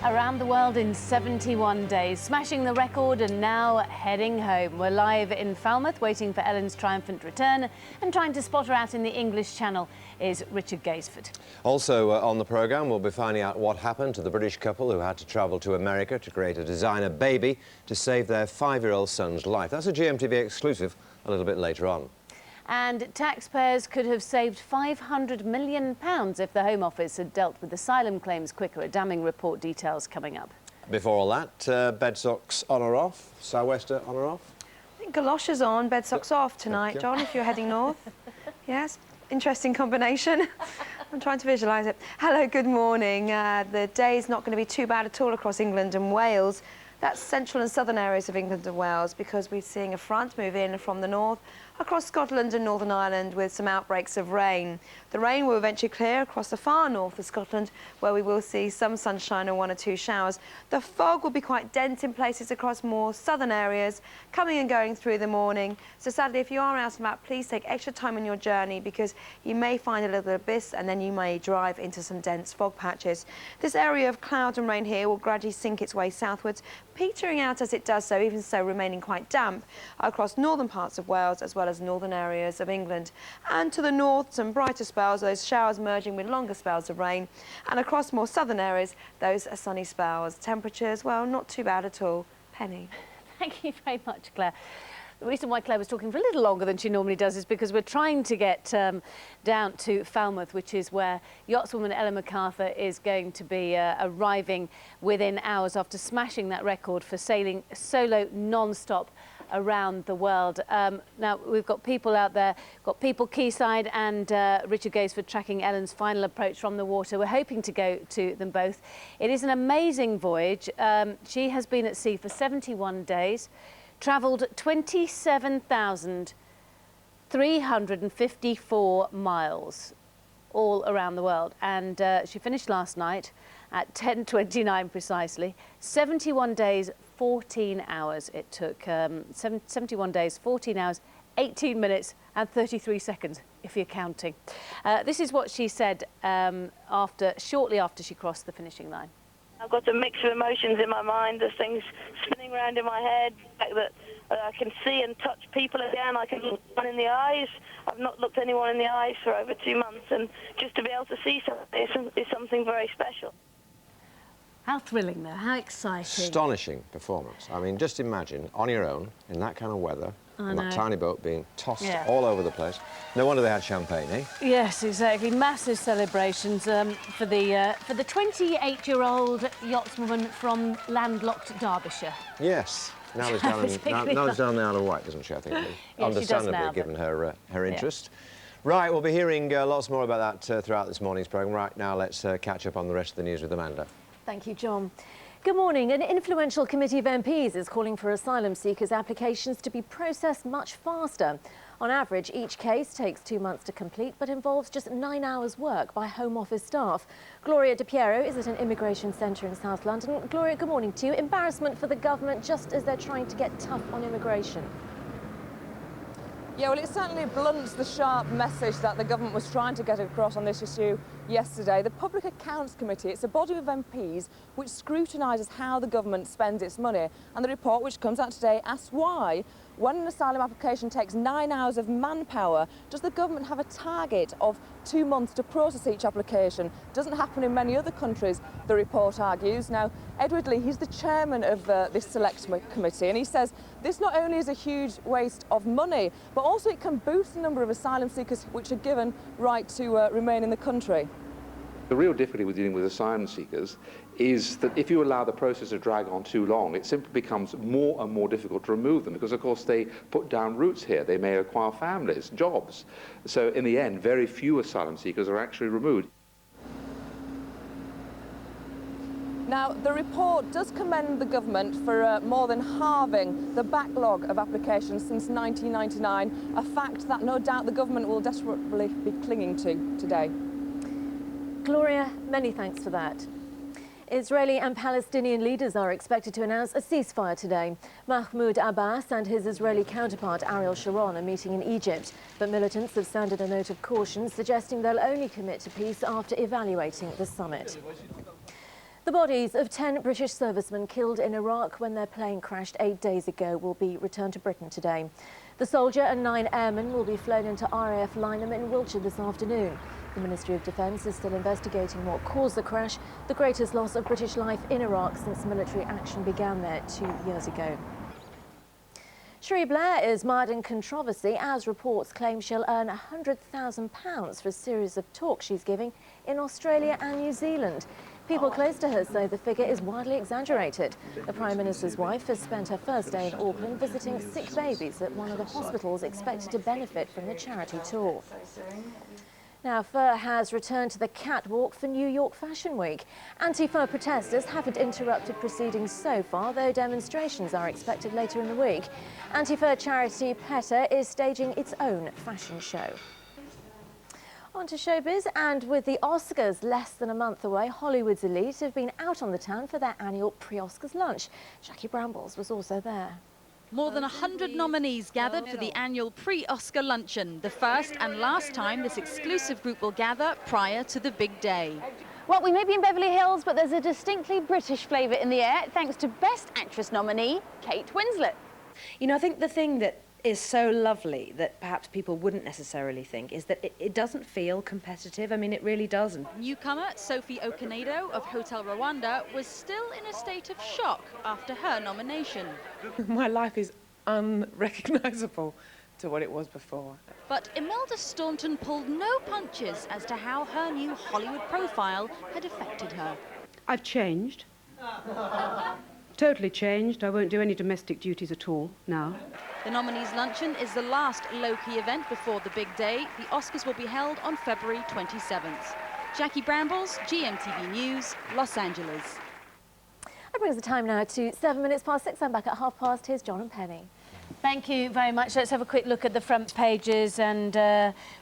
Around the world in 71 days, smashing the record and now heading home. We're live in Falmouth, waiting for Ellen's triumphant return, and trying to spot her out in the English Channel is Richard Gaisford. Also on the programme, we'll be finding out what happened to the British couple who had to travel to America to create a designer baby to save their 5-year-old son's life. That's a GMTV exclusive a little bit later on. And taxpayers could have saved £500 million if the Home Office had dealt with asylum claims quicker. A damning report details coming up. Before all that, bed socks on or off? Sou'wester on or off? I think galoshes on, bed socks off tonight, John, if you're heading north. Yes, interesting combination. I'm trying to visualise it. Hello, good morning. The day's not going to be too bad at all across England and Wales. That's central and southern areas of England and Wales, because we're seeing a front move in from the north across Scotland and Northern Ireland with some outbreaks of rain. The rain will eventually clear across the far north of Scotland, where we will see some sunshine and 1 or 2 showers. The fog will be quite dense in places across more southern areas, coming and going through the morning. So sadly, if you are out and about, please take extra time on your journey, because you may find a little abyss and then you may drive into some dense fog patches. This area of cloud and rain here will gradually sink its way southwards, petering out as it does so, even so remaining quite damp across northern parts of Wales as well as northern areas of England. And to the north, some brighter spells, those showers merging with longer spells of rain, and across more southern areas, those are sunny spells. Temperatures, well, not too bad at all. Penny. Thank you very much, Claire. The reason why Claire was talking for a little longer than she normally does is because we're trying to get down to Falmouth, which is where yachtswoman Ellen MacArthur is going to be arriving within hours after smashing that record for sailing solo non-stop around the world. Now, we've got people out there, got people quayside and Richard Gaisford tracking Ellen's final approach from the water. We're hoping to go to them both. It is an amazing voyage. She has been at sea for 71 days. Travelled 27,354 miles all around the world, and she finished last night at 10:29 precisely. 71 days, 14 hours it took. 71 days, 14 hours, 18 minutes and 33 seconds, if you're counting. This is what she said shortly after she crossed the finishing line. I've got a mix of emotions in my mind. There's things spinning around in my head, the fact that I can see and touch people again. I can look one in the eyes. I've not looked anyone in the eyes for over 2 months, and just to be able to see something is something very special. How thrilling, though. How exciting. Astonishing performance. I mean, just imagine, on your own, in that kind of weather, and that tiny boat being tossed all over the place. No wonder they had champagne, eh? Yes, exactly. Massive celebrations for the 28-year-old yachtswoman from landlocked Derbyshire. Yes. Now it's down in the Isle of Wight, doesn't she, I think? Yeah, understandably, given her interest. Right, we'll be hearing lots more about that throughout this morning's programme. Right now, let's catch up on the rest of the news with Amanda. Thank you, John. Good morning. An influential committee of MPs is calling for asylum seekers' applications to be processed much faster. On average, each case takes 2 months to complete, but involves just 9 hours' work by Home Office staff. Gloria De Piero is at an immigration centre in South London. Gloria, good morning to you. Embarrassment for the government just as they're trying to get tough on immigration. Yeah, well, it certainly blunts the sharp message that the government was trying to get across on this issue yesterday. The Public Accounts Committee, it's a body of MPs which scrutinises how the government spends its money. And the report, which comes out today, asks why, when an asylum application takes 9 hours of manpower, does the government have a target of 2 months to process each application? Doesn't happen in many other countries, the report argues. Now, Edward Lee, he's the chairman of this select committee, and he says this not only is a huge waste of money, but also it can boost the number of asylum seekers which are given right to remain in the country. The real difficulty with dealing with asylum seekers is that if you allow the process to drag on too long, it simply becomes more and more difficult to remove them, because of course they put down roots here. They may acquire families, jobs. So in the end, very few asylum seekers are actually removed. Now, the report does commend the government for more than halving the backlog of applications since 1999, a fact that no doubt the government will desperately be clinging to today. Gloria, many thanks for that. Israeli and Palestinian leaders are expected to announce a ceasefire today. Mahmoud Abbas and his Israeli counterpart Ariel Sharon are meeting in Egypt, but militants have sounded a note of caution, suggesting they'll only commit to peace after evaluating the summit. The bodies of 10 British servicemen killed in Iraq when their plane crashed 8 days ago will be returned to Britain today. The soldier and 9 airmen will be flown into RAF Lynham in Wiltshire this afternoon. The Ministry of Defence is still investigating what caused the crash, the greatest loss of British life in Iraq since military action began there 2 years ago. Cherie Blair is mired in controversy as reports claim she'll earn £100,000 for a series of talks she's giving in Australia and New Zealand. People close to her say the figure is widely exaggerated. The Prime Minister's wife has spent her first day in Auckland visiting sick babies at one of the hospitals expected to benefit from the charity tour. Now, fur has returned to the catwalk for New York Fashion Week. Anti-fur protesters haven't interrupted proceedings so far, though demonstrations are expected later in the week. Anti-fur charity PETA is staging its own fashion show. On to showbiz, and with the Oscars less than a month away, Hollywood's elite have been out on the town for their annual pre-Oscars lunch. Jackie Brambles was also there. More than 100 nominees gathered for the annual pre-Oscar luncheon, the first and last time this exclusive group will gather prior to the big day. Well, we may be in Beverly Hills, but there's a distinctly British flavour in the air, thanks to Best Actress nominee Kate Winslet. You know, I think the thing that is so lovely that perhaps people wouldn't necessarily think is that it doesn't feel competitive. I mean, it really doesn't. Newcomer Sophie Okonedo of Hotel Rwanda was still in a state of shock after her nomination. My life is unrecognisable to what it was before. But Imelda Staunton pulled no punches as to how her new Hollywood profile had affected her. I've changed. Totally changed. I won't do any domestic duties at all now. The nominees' luncheon is the last low-key event before the big day. The Oscars will be held on February 27th. Jackie Brambles, GMTV News, Los Angeles. That brings the time now to 7 minutes past 6. I'm back at 5:30. Here's John and Penny. Thank you very much. Let's have a quick look at the front pages, and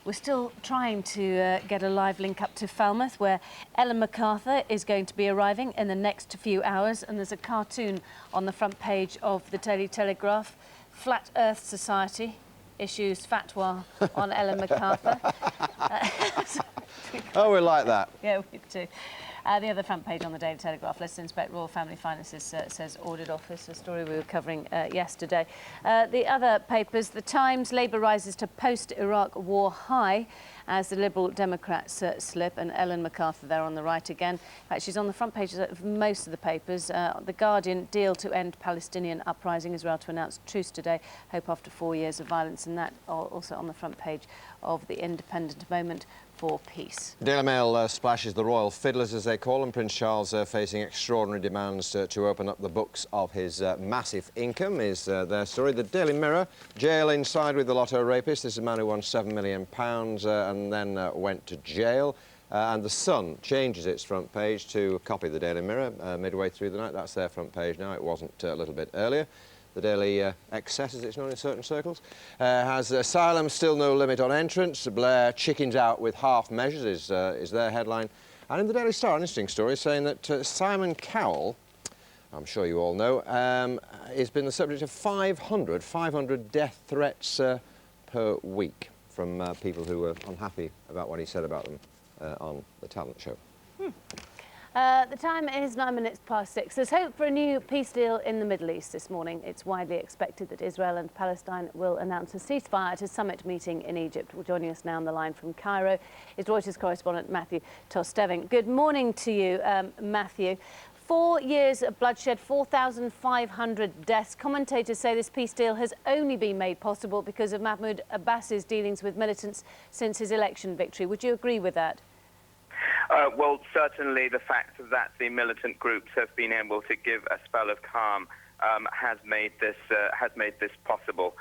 we're still trying to get a live link up to Falmouth, where Ellen MacArthur is going to be arriving in the next few hours, and there's a cartoon on the front page of the Daily Telegraph. Flat Earth Society issues fatwa on Ellen MacArthur. Oh, we like that. Yeah, we do. The other front page on the Daily Telegraph, let's inspect Royal Family Finances, says Audit Office, a story we were covering yesterday. The other papers, The Times, Labour rises to post-Iraq war high as the Liberal Democrats slip, and Ellen MacArthur there on the right again. In fact, she's on the front pages of most of the papers. The Guardian, deal to end Palestinian uprising, Israel to announce truce today, hope after 4 years of violence, and that also on the front page of The Independent, moment for peace. Daily Mail splashes the royal fiddlers, as they call them. Prince Charles facing extraordinary demands to open up the books of his massive income is their story. The Daily Mirror, jail inside with the lotto rapist. This is a man who won £7 million and then went to jail. And The Sun changes its front page to copy the Daily Mirror midway through the night. That's their front page now. It wasn't a little bit earlier. The Daily Excess, as it's known in certain circles, has asylum still no limit on entrance. Blair chickens out with half measures is their headline. And in the Daily Star, an interesting story saying that Simon Cowell, I'm sure you all know, has been the subject of 500 death threats per week from people who were unhappy about what he said about them on the talent show. The time is 9 minutes past 6. There's hope for a new peace deal in the Middle East this morning. It's widely expected that Israel and Palestine will announce a ceasefire at a summit meeting in Egypt. Well, joining us now on the line from Cairo is Reuters correspondent Matthew Tosteving. Good morning to you, Matthew. 4 years of bloodshed, 4,500 deaths. Commentators say this peace deal has only been made possible because of Mahmoud Abbas's dealings with militants since his election victory. Would you agree with that? Well, certainly the fact that the militant groups have been able to give a spell of calm has made this possible.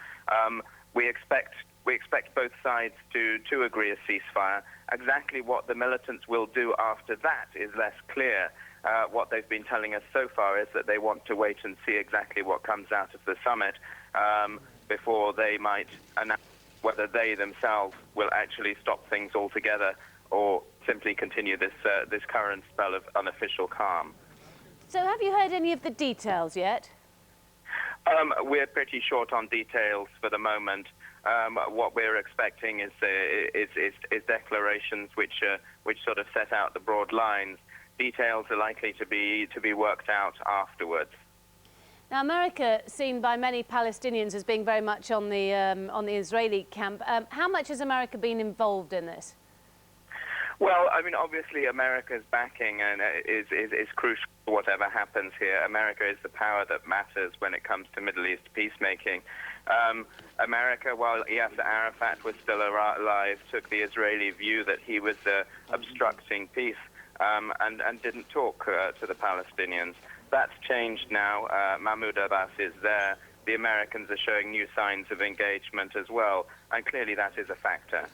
We expect both sides to agree a ceasefire. Exactly what the militants will do after that is less clear. What they've been telling us so far is that they want to wait and see exactly what comes out of the summit before they might announce whether they themselves will actually stop things altogether or simply continue this current spell of unofficial calm. So have you heard any of the details yet? We're pretty short on details for the moment. What we're expecting is declarations which sort of set out the broad lines. details are likely to be worked out afterwards. Now, America, seen by many Palestinians as being very much on the Israeli camp, how much has America been involved in this? Well, I mean, obviously, America's backing and is crucial to whatever happens here. America is the power that matters when it comes to Middle East peacemaking. America, while Yasser Arafat was still alive, took the Israeli view that he was obstructing peace and didn't talk to the Palestinians. That's changed now. Mahmoud Abbas is there. The Americans are showing new signs of engagement as well, and clearly that is a factor.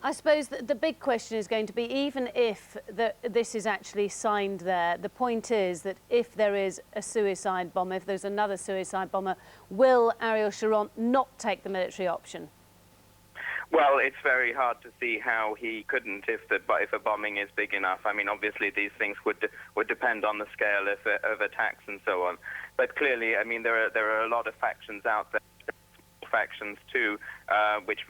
I suppose the big question is going to be, even if this is actually signed there, the point is that if there is a suicide bomber, if there's another suicide bomber, will Ariel Sharon not take the military option? Well, it's very hard to see how he couldn't if a bombing is big enough. I mean, obviously these things would depend on the scale of attacks and so on. But clearly, I mean, there are a lot of factions out there, factions too, which.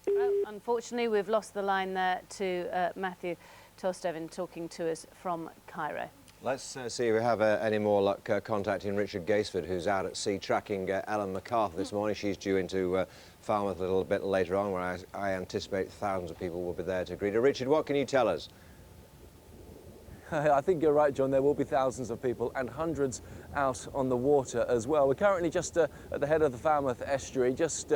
Well, unfortunately, we've lost the line there to Matthew Tostevin talking to us from Cairo. Let's see if we have any more luck contacting Richard Gaisford, who's out at sea tracking Ellen MacArthur this morning. She's due into Falmouth a little bit later on, where I anticipate thousands of people will be there to greet her. Richard, what can you tell us? I think you're right, John. There will be thousands of people and hundreds out on the water as well. We're currently just at the head of the Falmouth estuary, just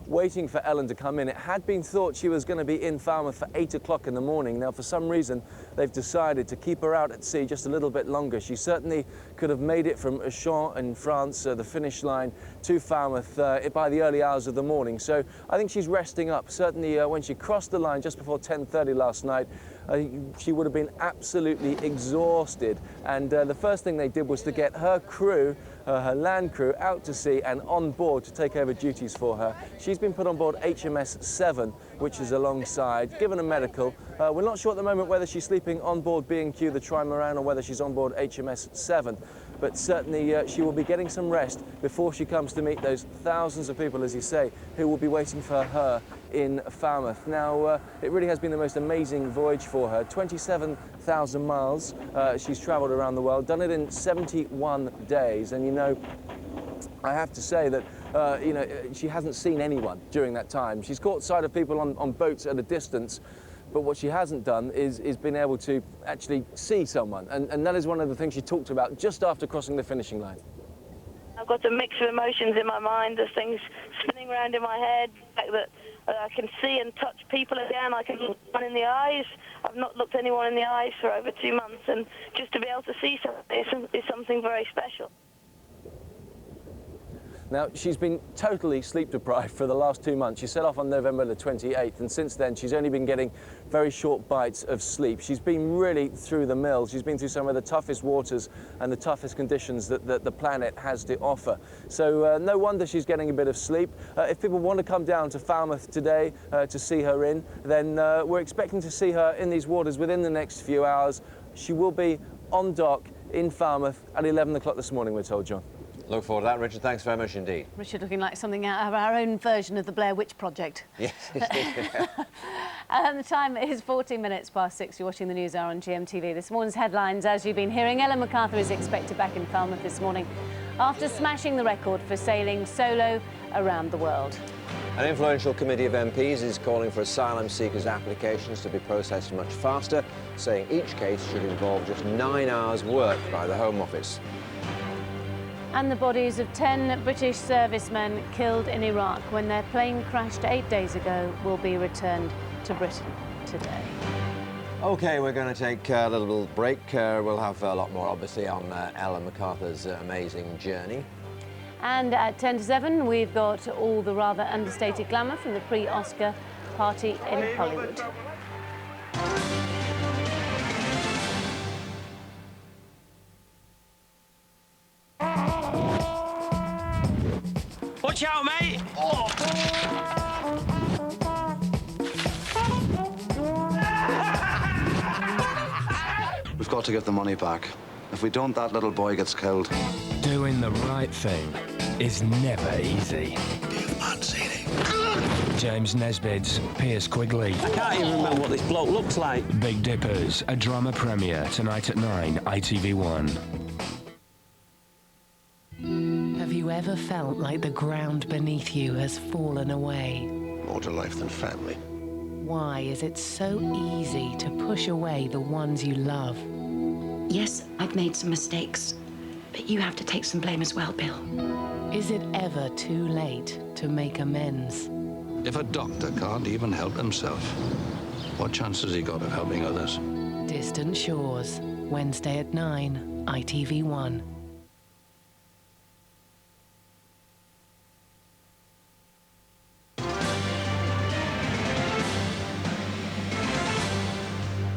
waiting for Ellen to come in. It had been thought she was going to be in Falmouth for 8 o'clock in the morning. Now, for some reason, they've decided to keep her out at sea just a little bit longer. She certainly could have made it from Auchan in France, the finish line, to Falmouth by the early hours of the morning. So I think she's resting up. Certainly when she crossed the line just before 10:30 last night, she would have been absolutely exhausted. And the first thing they did was to get her crew, her land crew, out to sea and on board to take over duties for her. She's been put on board HMS 7, which is alongside, given a medical. We're not sure at the moment whether she's sleeping on board B&Q, the Trimaran, or whether she's on board HMS 7. But certainly she will be getting some rest before she comes to meet those thousands of people, as you say, who will be waiting for her in Falmouth. Now, it really has been the most amazing voyage for her. 27,000 miles she's travelled around the world, done it in 71 days. And, you know, I have to say that, you know, she hasn't seen anyone during that time. She's caught sight of people on boats at a distance, but what she hasn't done is been able to actually see someone. And that is one of the things she talked about just after crossing the finishing line. I've got a mix of emotions in my mind. There's things spinning around in my head, the fact that I can see and touch people again. I can look one in the eyes. I've not looked anyone in the eyes for over 2 months, and just to be able to see something is something very special. Now, she's been totally sleep deprived for the last 2 months. She set off on November the 28th, and since then she's only been getting very short bites of sleep. She's been really through the mill. She's been through some of the toughest waters and the toughest conditions that the planet has to offer. So no wonder she's getting a bit of sleep. If people want to come down to Falmouth today to see her in, then we're expecting to see her in these waters within the next few hours. She will be on dock in Falmouth at 11 o'clock this morning, we're told, John. Look forward to that, Richard. Thanks very much indeed. Richard looking like something out of our own version of the Blair Witch Project. Yes. The time is 14 minutes past 6. You're watching the News Hour on GMTV. This morning's headlines, as you've been hearing, Ellen MacArthur is expected back in Falmouth this morning after smashing the record for sailing solo around the world. An influential committee of MPs is calling for asylum seekers' applications to be processed much faster, saying each case should involve just 9 hours' work by the Home Office. And the bodies of 10 British servicemen killed in Iraq when their plane crashed 8 days ago will be returned to Britain today. OK, we're going to take a little break. We'll have a lot more, obviously, on Ellen MacArthur's amazing journey. And at 10 to 7, we've got all the rather understated glamour from the pre-Oscar party in Hollywood. Watch out, mate! Oh. We've got to get the money back. If we don't, that little boy gets killed. Doing the right thing is never easy. You've not seen it. James Nesbitt's Piers Quigley. I can't even remember what this bloke looks like. Big Dippers, a drama premiere tonight at 9, ITV1. Have you ever felt like the ground beneath you has fallen away? More to life than family. Why is it so easy to push away the ones you love? Yes, I've made some mistakes, but you have to take some blame as well, Bill. Is it ever too late to make amends? If a doctor can't even help himself, what chance has he got of helping others? Distant Shores, Wednesday at 9, ITV1.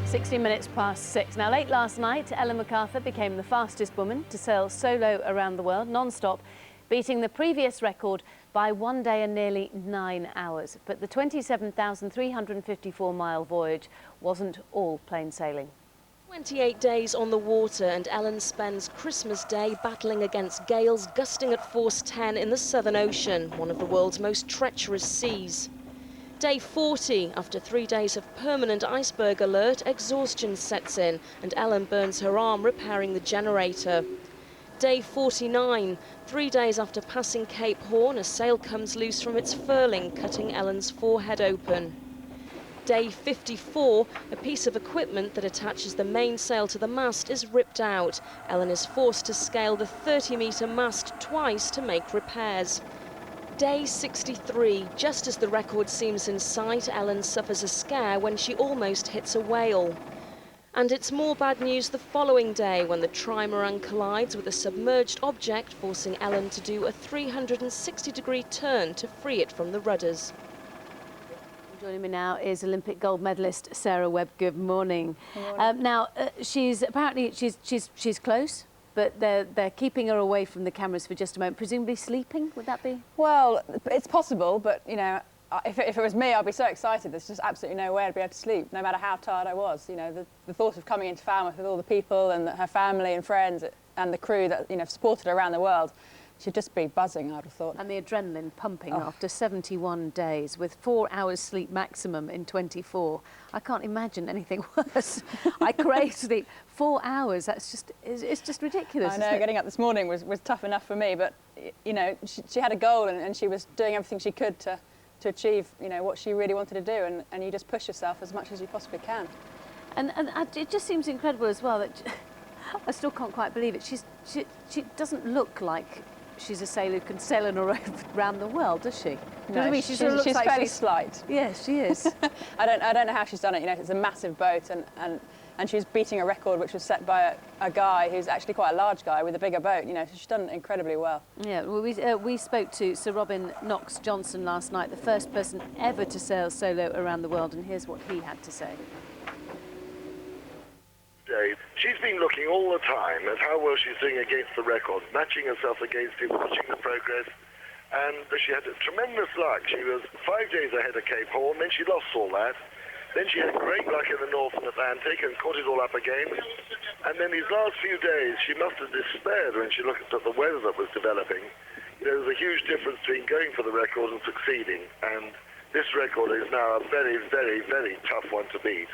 £16:06. Now, late last night, Ellen MacArthur became the fastest woman to sail solo around the world, non-stop, beating the previous record by 1 day and nearly 9 hours. But the 27,354-mile voyage wasn't all plain sailing. 28 days on the water, and Ellen spends Christmas Day battling against gales gusting at force 10 in the Southern Ocean, one of the world's most treacherous seas. Day 40, after 3 days of permanent iceberg alert, exhaustion sets in and Ellen burns her arm repairing the generator. Day 49, 3 days after passing Cape Horn, a sail comes loose from its furling, cutting Ellen's forehead open. Day 54, a piece of equipment that attaches the mainsail to the mast is ripped out. Ellen is forced to scale the 30-metre mast twice to make repairs. Day 63, just as the record seems in sight, Ellen suffers a scare when she almost hits a whale. And it's more bad news the following day when the trimaran collides with a submerged object, forcing Ellen to do a 360-degree turn to free it from the rudders. Joining me now is Olympic gold medalist Sarah Webb. Good morning. Good morning. Now, she's close, but they're keeping her away from the cameras for just a moment. Presumably sleeping, would that be? Well, it's possible, but, you know, if it was me, I'd be so excited. There's just absolutely no way I'd be able to sleep, no matter how tired I was. You know, the thought of coming into Falmouth with all the people and her family and friends and the crew that, you know, supported her around the world, she'd just be buzzing, I'd have thought. And the adrenaline pumping after 71 days with 4 hours sleep maximum in 24. I can't imagine anything worse. I crave sleep. 4 hours, it's just ridiculous. I know, getting up this morning was tough enough for me, but, you know, she had a goal and she was doing everything she could to achieve, you know, what she really wanted to do, and you just push yourself as much as you possibly can. And it just seems incredible as well that I still can't quite believe it. She doesn't look like she's a sailor who can sail on her own around the world, does she? No, I mean? she's like fairly slight. Yes, she is. I don't know how she's done it. You know, it's a massive boat, and she's beating a record which was set by a guy who's actually quite a large guy with a bigger boat. You know, so she's done incredibly well. Yeah, well, we spoke to Sir Robin Knox-Johnson last night, the first person ever to sail solo around the world, and here's what he had to say. She's been looking all the time at how well she's doing against the record, matching herself against it, watching the progress, and she had tremendous luck. She was 5 days ahead of Cape Horn, then she lost all that. Then she had great luck in the Northern Atlantic and caught it all up again. And then these last few days, she must have despaired when she looked at the weather that was developing. You know, there's a huge difference between going for the record and succeeding, and this record is now a very, very, very tough one to beat.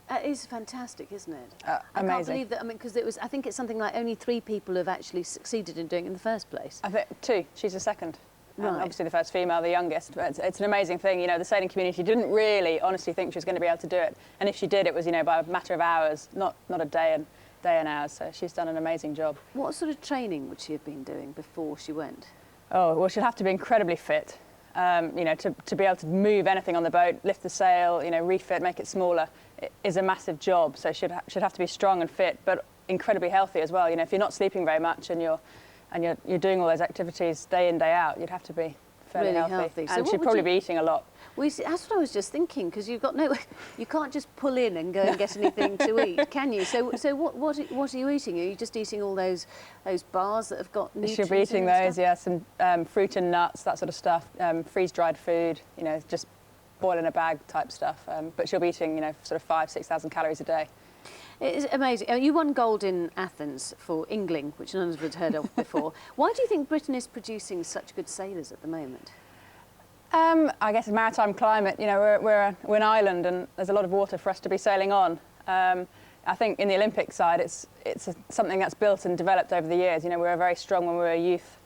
It is fantastic, isn't it? Amazing. I can't believe that. I mean, because I think it's something like only 3 people have actually succeeded in doing it in the first place. I think 2. She's a second. Right. Obviously the first female, the youngest. But it's an amazing thing. You know, the sailing community didn't really honestly think she was going to be able to do it. And if she did, it was, you know, by a matter of hours, not a day and hours. So she's done an amazing job. What sort of training would she have been doing before she went? Oh, well, she'd have to be incredibly fit. You know, to be able to move anything on the boat, lift the sail, you know, refit, make it smaller, it is a massive job. So should have to be strong and fit, but incredibly healthy as well. You know, if you're not sleeping very much and you're doing all those activities day in, day out, you'd have to be fairly really healthy. So and she'd probably be eating a lot. Well, you see, that's what I was just thinking, because you can't just pull in and go and get anything to eat, can you? So what are you eating? Are you just eating all those bars that have got nutrients? She'll be eating those, yeah, some fruit and nuts, that sort of stuff, freeze-dried food, you know, just boil in a bag type stuff. But she'll be eating, you know, sort of 5,000–6,000 calories a day. It's amazing. You won gold in Athens for England, which none of us had heard of before. Why do you think Britain is producing such good sailors at the moment? I guess maritime climate, you know, we're an island and there's a lot of water for us to be sailing on. I think in the Olympic side, it's something that's built and developed over the years. You know, we were very strong when we were a youth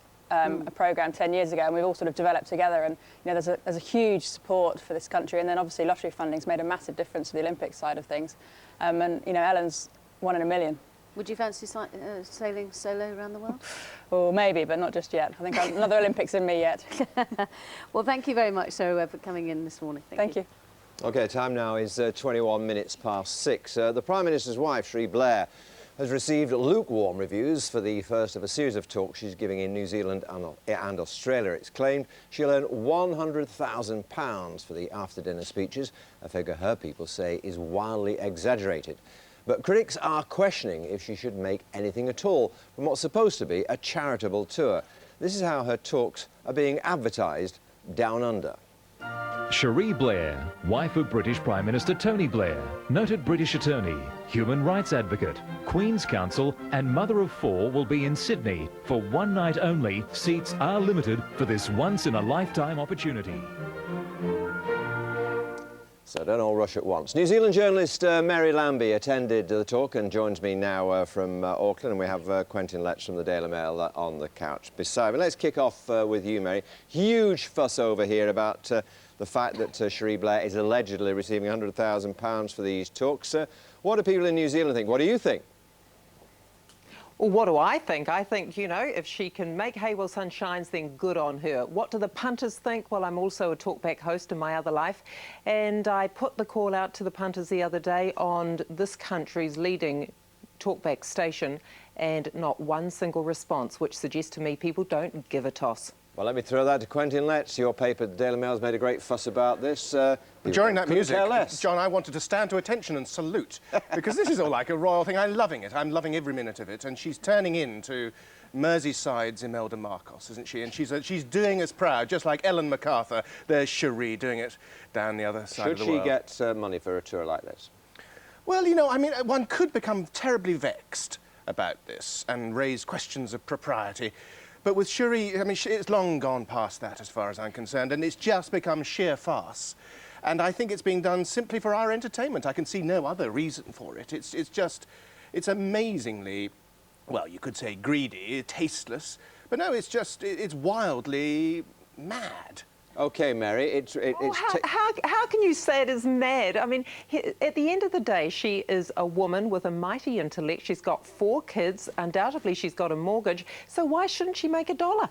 programme 10 years ago, and we've all sort of developed together. And you know, there's a huge support for this country, and then obviously lottery funding's made a massive difference to the Olympic side of things. And you know, Ellen's 1 in a million. Would you fancy sailing solo around the world? Or maybe, but not just yet. I think another Olympics in me yet. Well, thank you very much, Sarah Webb, for coming in this morning. Thank you. OK, time now is 21 minutes past 6. The Prime Minister's wife, Cherie Blair, has received lukewarm reviews for the first of a series of talks she's giving in New Zealand and Australia. It's claimed she'll earn £100,000 for the after-dinner speeches, a figure her people say is wildly exaggerated. But critics are questioning if she should make anything at all from what's supposed to be a charitable tour. This is how her talks are being advertised down under. Cherie Blair, wife of British Prime Minister Tony Blair, noted British attorney, human rights advocate, Queen's Counsel and mother of 4 will be in Sydney for one night only. Seats are limited for this once-in-a-lifetime opportunity. So don't all rush at once. New Zealand journalist Mary Lambie attended the talk and joins me now from Auckland, and we have Quentin Letts from the Daily Mail on the couch beside me. Let's kick off with you, Mary. Huge fuss over here about the fact that Cherie Blair is allegedly receiving £100,000 for these talks. What do people in New Zealand think? What do you think? Well, what do I think? I think, you know, if she can make hay while sun shines, then good on her. What do the punters think? Well, I'm also a talkback host in my other life, and I put the call out to the punters the other day on this country's leading talkback station, and not one single response, which suggests to me people don't give a toss. Well, let me throw that to Quentin Letts. Your paper, the Daily Mail's made a great fuss about this. During that music, John, I wanted to stand to attention and salute, because this is all like a royal thing. I'm loving it. I'm loving every minute of it. And she's turning into Merseyside's Imelda Marcos, isn't she? And she's doing us proud, just like Ellen MacArthur. There's Cherie doing it down the other side of the world. Should she get money for a tour like this? Well, you know, I mean, one could become terribly vexed about this and raise questions of propriety. But with Cherie, I mean, it's long gone past that as far as I'm concerned, and it's just become sheer farce. And I think it's being done simply for our entertainment. I can see no other reason for it. It's amazingly, well, you could say greedy, tasteless, but no, it's wildly mad. OK, Mary, how can you say it is mad? I mean, at the end of the day, she is a woman with a mighty intellect. She's got 4 kids. Undoubtedly, she's got a mortgage. So why shouldn't she make $1?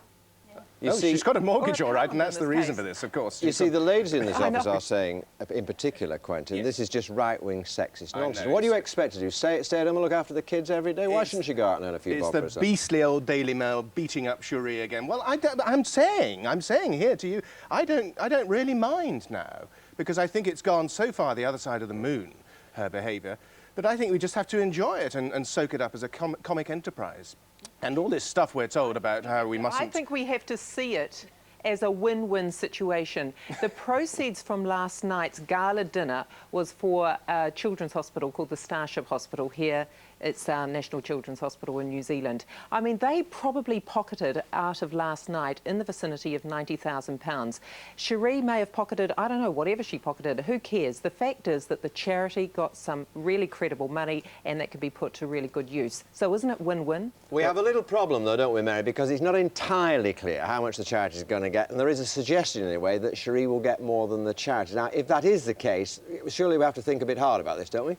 You see, she's got a mortgage, all right, and that's the reason for this, of course. You see, the ladies in this office are saying, in particular, Quentin, this is just right-wing sexist nonsense. What do you expect to do? Stay at home and look after the kids every day? Why shouldn't she go out and earn a few bob for herself? It's the beastly old Daily Mail beating up Cherie again. Well, I'm saying here to you, I don't really mind now, because I think it's gone so far the other side of the moon, her behaviour, that I think we just have to enjoy it and soak it up as a comic enterprise. And all this stuff we're told about how we mustn't... I think we have to see it as a win-win situation. The proceeds from last night's gala dinner was for a children's hospital called the Starship Hospital here. It's our National Children's Hospital in New Zealand. I mean, they probably pocketed out of last night in the vicinity of £90,000. Cherie may have pocketed, I don't know, whatever she pocketed, who cares? The fact is that the charity got some really credible money and that could be put to really good use. So isn't it win-win? We have a little problem, though, don't we, Mary? Because it's not entirely clear how much the charity is going to get, and there is a suggestion, anyway, that Cherie will get more than the charity. Now, if that is the case, surely we have to think a bit hard about this, don't we?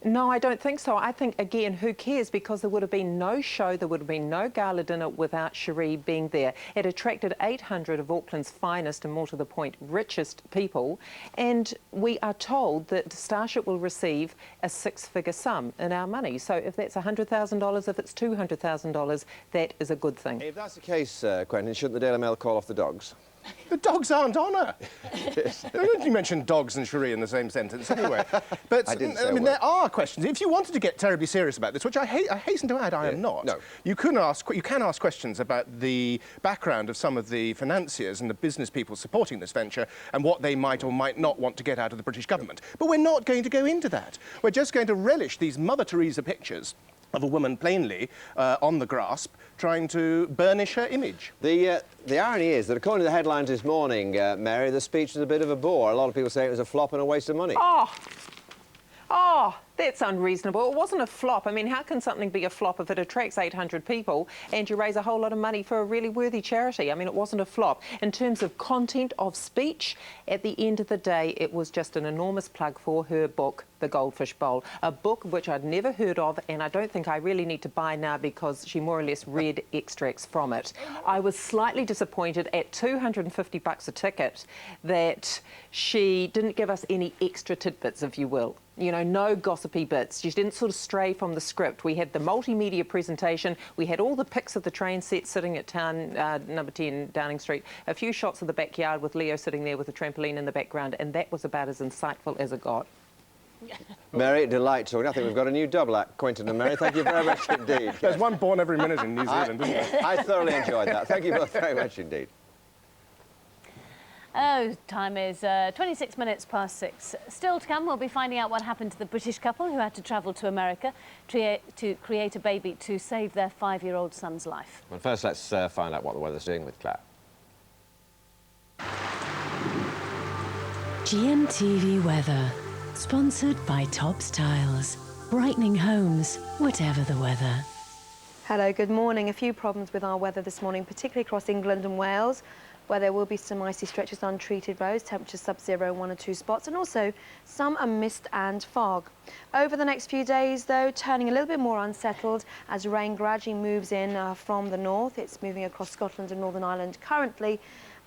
No, I don't think so. I think, again, who cares? Because there would have been no show, there would have been no gala dinner without Cherie being there. It attracted 800 of Auckland's finest and, more to the point, richest people. And we are told that Starship will receive a 6-figure sum in our money. So if that's $100,000, if it's $200,000, that is a good thing. If that's the case, Quentin, shouldn't the Daily Mail call off the dogs? The dogs aren't on her. You mentioned dogs and Cherie in the same sentence anyway. But I mean, there are questions. If you wanted to get terribly serious about this, which I hasten to add I am not, you can ask questions about the background of some of the financiers and the business people supporting this venture and what they might or might not want to get out of the British government. But we're not going to go into that. We're just going to relish these Mother Teresa pictures of a woman plainly on the grasp trying to burnish her image. The irony is that according to the headlines this morning, Mary, the speech was a bit of a bore. A lot of people say it was a flop and a waste of money. Oh, that's unreasonable. It wasn't a flop. I mean, how can something be a flop if it attracts 800 people and you raise a whole lot of money for a really worthy charity? I mean, it wasn't a flop. In terms of content of speech, at the end of the day, it was just an enormous plug for her book, The Goldfish Bowl, a book which I'd never heard of, and I don't think I really need to buy now because she more or less read extracts from it. I was slightly disappointed at $250 a ticket that she didn't give us any extra tidbits, if you will. You know, no gossipy bits. She didn't sort of stray from the script. We had the multimedia presentation. We had all the pics of the train set sitting at town, number 10 Downing Street. A few shots of the backyard with Leo sitting there with a trampoline in the background, and that was about as insightful as it got. Mary, delight talking. I think we've got a new double act, Quentin and Mary. Thank you very much indeed. There's one born every minute in New Zealand, isn't there? I thoroughly enjoyed that. Thank you both very much indeed. Oh, time is 26 minutes past 6. Still to come, we'll be finding out what happened to the British couple who had to travel to America to create a baby to save their 5-year-old son's life. But first, let's find out what the weather's doing with Claire. GMTV weather, sponsored by Tops Tiles, brightening homes, whatever the weather. Hello, good morning. A few problems with our weather this morning, particularly across England and Wales, where there will be some icy stretches on treated roads, temperatures sub-zero in 1 or 2 spots, and also some mist and fog. Over the next few days, though, turning a little bit more unsettled as rain gradually moves in from the north. It's moving across Scotland and Northern Ireland currently,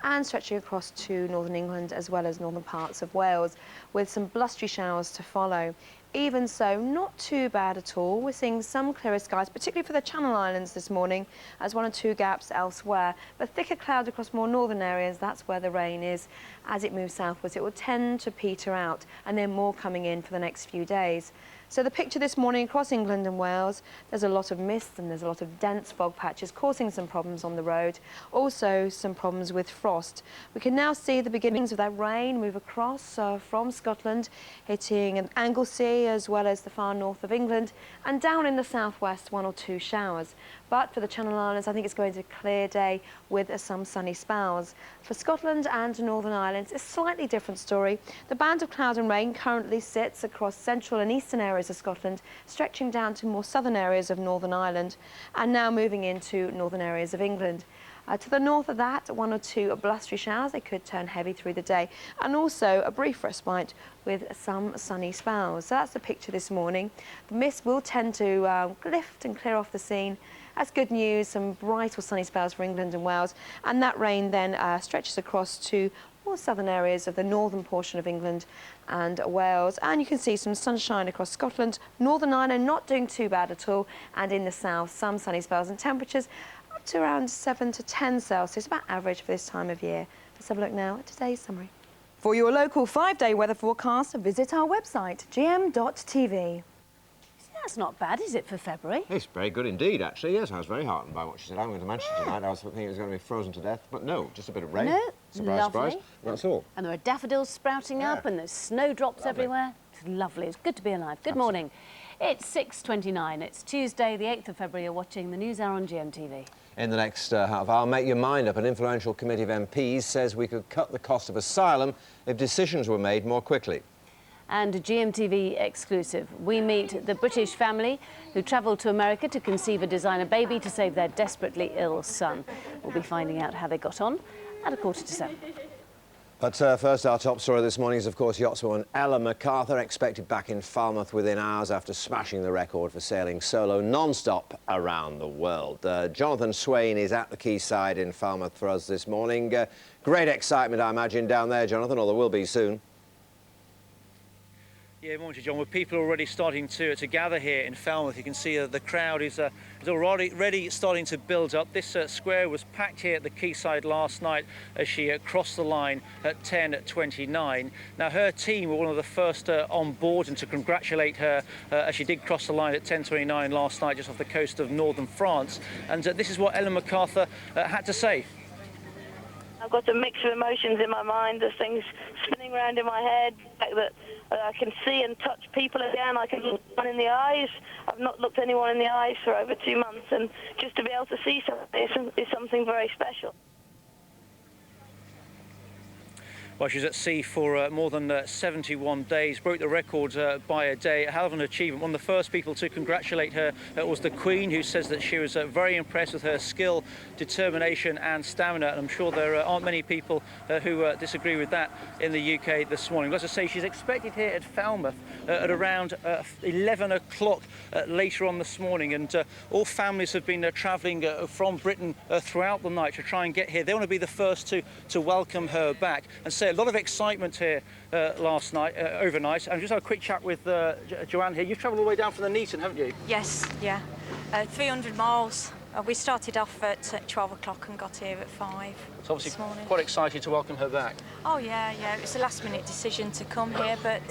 and stretching across to northern England as well as northern parts of Wales, with some blustery showers to follow. Even so, not too bad at all. We're seeing some clearer skies, particularly for the Channel Islands this morning, as 1 or 2 gaps elsewhere. But thicker clouds across more northern areas, that's where the rain is. As it moves southwards, it will tend to peter out, and then more coming in for the next few days. So the picture this morning across England and Wales, there's a lot of mist and there's a lot of dense fog patches causing some problems on the road. Also some problems with frost. We can now see the beginnings of that rain move across from Scotland, hitting Anglesey as well as the far north of England, and down in the southwest 1 or 2 showers. But for the Channel Islands, I think it's going to be a clear day with some sunny spells. For Scotland and Northern Ireland, it's a slightly different story. The band of cloud and rain currently sits across central and eastern areas of Scotland, stretching down to more southern areas of Northern Ireland, and now moving into northern areas of England. To the north of that, 1 or 2 blustery showers. They could turn heavy through the day, and also a brief respite with some sunny spells. So that's the picture this morning. The mist will tend to lift and clear off the scene. That's good news, some bright or sunny spells for England and Wales, and that rain then stretches across to more southern areas of the northern portion of England and Wales. And you can see some sunshine across Scotland, Northern Ireland not doing too bad at all, and in the south some sunny spells and temperatures up to around 7 to 10 Celsius, about average for this time of year. Let's have a look now at today's summary. For your local 5-day weather forecast, visit our website, gm.tv. That's not bad, is it, for February? It's very good indeed, actually. Yes, I was very heartened by what she said. I'm going to Manchester tonight. I was thinking it was going to be frozen to death, but no, just a bit of rain. No, surprise, lovely. surprise. That's all. And there are daffodils sprouting up, and there's snowdrops everywhere. It's lovely. It's good to be alive. Good morning. It's 6:29. It's Tuesday, the 8th of February. You're watching the News Hour on GMTV. In the next half hour, make your mind up. An influential committee of MPs says we could cut the cost of asylum if decisions were made more quickly. And a GMTV exclusive. We meet the British family who travelled to America to conceive a designer baby to save their desperately ill son. We'll be finding out how they got on at 7:15. But first, our top story this morning is, of course, yachtswoman Ella MacArthur, expected back in Falmouth within hours after smashing the record for sailing solo non-stop around the world. Jonathan Swain is at the quayside in Falmouth for us this morning. Great excitement, I imagine, down there, Jonathan, or there will be soon. Yeah, morning, John. With people already starting to gather here in Falmouth, you can see the crowd is already starting to build up. This square was packed here at the quayside last night as she crossed the line at 10:29. Now, her team were one of the first on board, and to congratulate her as she did cross the line at 10:29 last night just off the coast of northern France. And this is what Ella MacArthur had to say. I've got a mix of emotions in my mind. There's things spinning around in my head. The fact that I can see and touch people again. I can look one in the eyes. I've not looked anyone in the eyes for over 2 months, and just to be able to see something is something very special. Well, she was at sea for more than 71 days, broke the record by a day. A hell of an achievement. One of the first people to congratulate her was the Queen, who says that she was very impressed with her skill, determination and stamina. And I'm sure there aren't many people who disagree with that in the UK this morning. As I say, she's expected here at Falmouth at around 11 o'clock later on this morning. And all families have been travelling from Britain throughout the night to try and get here. They want to be the first to welcome her back. And so a lot of excitement here last night, overnight. And just have a quick chat with Joanne here. You've travelled all the way down from the Neaton, haven't you? Yes, yeah. 300 miles. We started off at 12 o'clock and got here at 5 So obviously quite excited to welcome her back. Oh, yeah. It was a last-minute decision to come here, but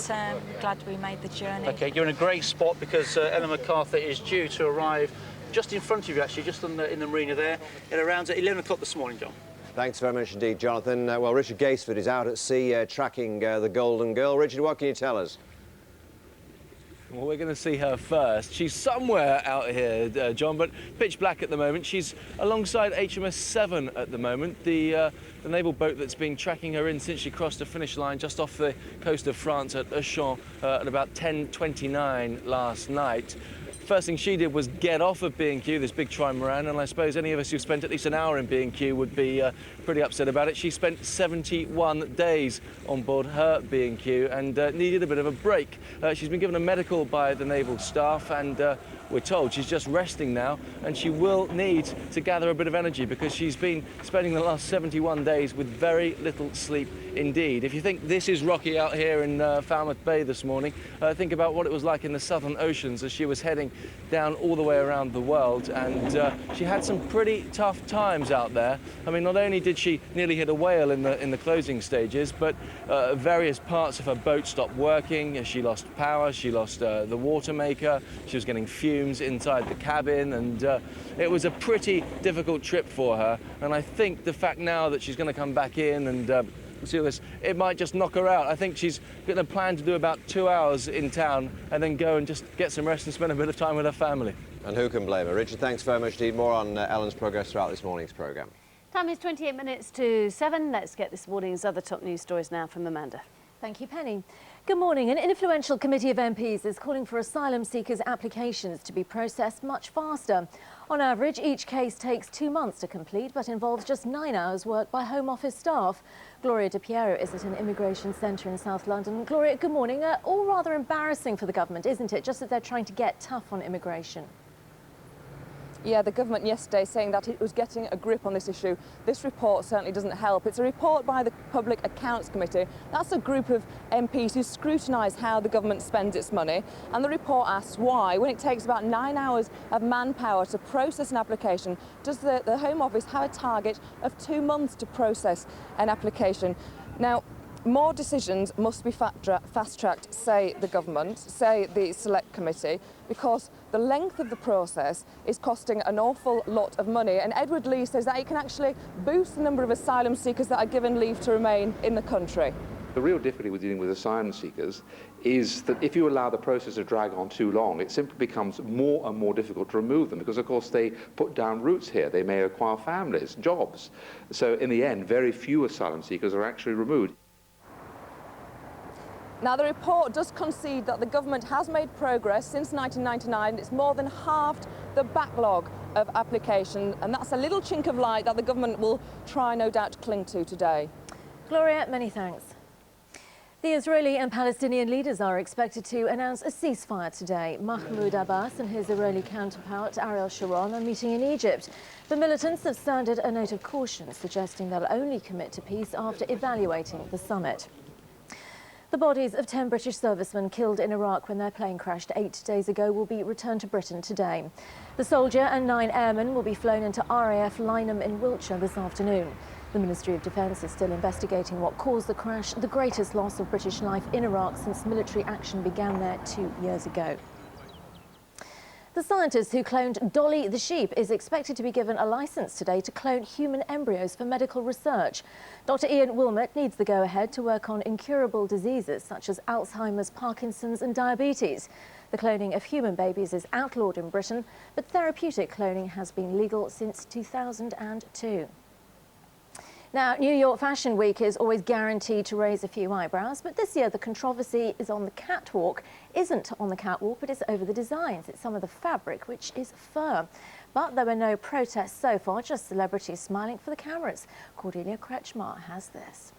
glad we made the journey. OK, you're in a great spot because Ellen MacArthur is due to arrive just in front of you, actually, just in the marina there, at around 11 o'clock this morning, John. Thanks very much indeed, Jonathan. Well, Richard Gaisford is out at sea tracking the Golden Girl. Richard, what can you tell us? Well, we're going to see her first. She's somewhere out here, John, but pitch black at the moment. She's alongside HMS Severn at the moment, the naval boat that's been tracking her in since she crossed the finish line just off the coast of France at Auchan at about 10:29 last night. First thing she did was get off of B&Q, this big trimaran, and I suppose any of us who've spent at least an hour in B&Q would be pretty upset about it. She spent 71 days on board her B&Q and needed a bit of a break. She's been given a medical by the naval staff, and we're told she's just resting now, and she will need to gather a bit of energy because she's been spending the last 71 days with very little sleep indeed. If you think this is rocky out here in Falmouth Bay this morning, think about what it was like in the Southern Oceans as she was heading down all the way around the world, and she had some pretty tough times out there. I mean, not only did she nearly hit a whale in the closing stages, but various parts of her boat stopped working. She lost power, she lost the water maker, she was getting fumes inside the cabin, and it was a pretty difficult trip for her. And I think the fact now that she's going to come back in and see this, it might just knock her out. I think she's going to plan to do about 2 hours in town and then go and just get some rest and spend a bit of time with her family. And who can blame her? Richard, thanks very much indeed. More on Ellen's progress throughout this morning's programme. Time is 28 minutes to 7. Let's get this morning's other top news stories now from Amanda. Thank you, Penny. Good morning. An influential committee of MPs is calling for asylum seekers' applications to be processed much faster. On average, each case takes 2 months to complete, but involves just 9 hours work by Home Office staff. Gloria De Piero is at an immigration centre in South London. Gloria, good morning. All rather embarrassing for the government, isn't it? Just that they're trying to get tough on immigration. Yeah, the government yesterday saying that it was getting a grip on this issue. This report certainly doesn't help. It's a report by the Public Accounts Committee. That's a group of MPs who scrutinise how the government spends its money. And the report asks why, when it takes about 9 hours of manpower to process an application, does the Home Office have a target of 2 months to process an application? Now, more decisions must be fast-tracked, say the government, say the Select Committee, because the length of the process is costing an awful lot of money. And Edward Lee says that it can actually boost the number of asylum seekers that are given leave to remain in the country. The real difficulty with dealing with asylum seekers is that if you allow the process to drag on too long, it simply becomes more and more difficult to remove them because, of course, they put down roots here. They may acquire families, jobs. So in the end, very few asylum seekers are actually removed. Now, the report does concede that the government has made progress since 1999. It's more than halved the backlog of applications, and that's a little chink of light that the government will try, no doubt, to cling to today. Gloria, many thanks. The Israeli and Palestinian leaders are expected to announce a ceasefire today. Mahmoud Abbas and his Israeli counterpart Ariel Sharon are meeting in Egypt. The militants have sounded a note of caution, suggesting they'll only commit to peace after evaluating the summit. The bodies of 10 British servicemen killed in Iraq when their plane crashed 8 days ago will be returned to Britain today. The soldier and 9 airmen will be flown into RAF Lynham in Wiltshire this afternoon. The Ministry of Defence is still investigating what caused the crash, the greatest loss of British life in Iraq since military action began there 2 years ago. The scientist who cloned Dolly the sheep is expected to be given a licence today to clone human embryos for medical research. Dr. Ian Wilmot needs the go-ahead to work on incurable diseases such as Alzheimer's, Parkinson's and diabetes. The cloning of human babies is outlawed in Britain, but therapeutic cloning has been legal since 2002. Now, New York Fashion Week is always guaranteed to raise a few eyebrows, but this year the controversy is on the catwalk. Isn't on the catwalk, but it's over the designs. It's some of the fabric, which is fur. But there were no protests so far, just celebrities smiling for the cameras. Cordelia Kretschmar has this.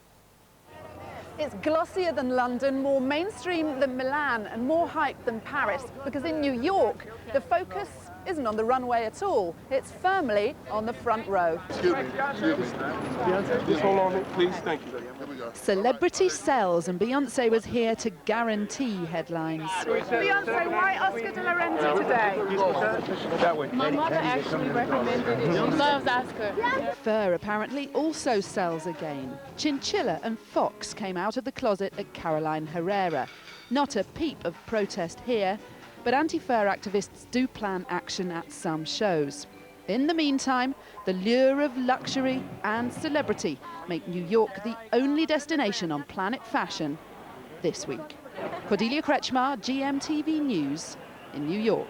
It's glossier than London, more mainstream than Milan and more hype than Paris, because in New York, the focus isn't on the runway at all. It's firmly on the front row. Excuse me. Beyonce, just hold on, please. Thank you. Celebrity sells, and Beyonce was here to guarantee headlines. Beyonce, why Oscar de la Renta today? That way. My mother actually recommended it. She loves Oscar. Fur apparently also sells again. Chinchilla and fox came out of the closet at Caroline Herrera. Not a peep of protest here, but anti-fur activists do plan action at some shows. In the meantime, the lure of luxury and celebrity make New York the only destination on Planet Fashion this week. Cordelia Kretschmar, GMTV News in New York.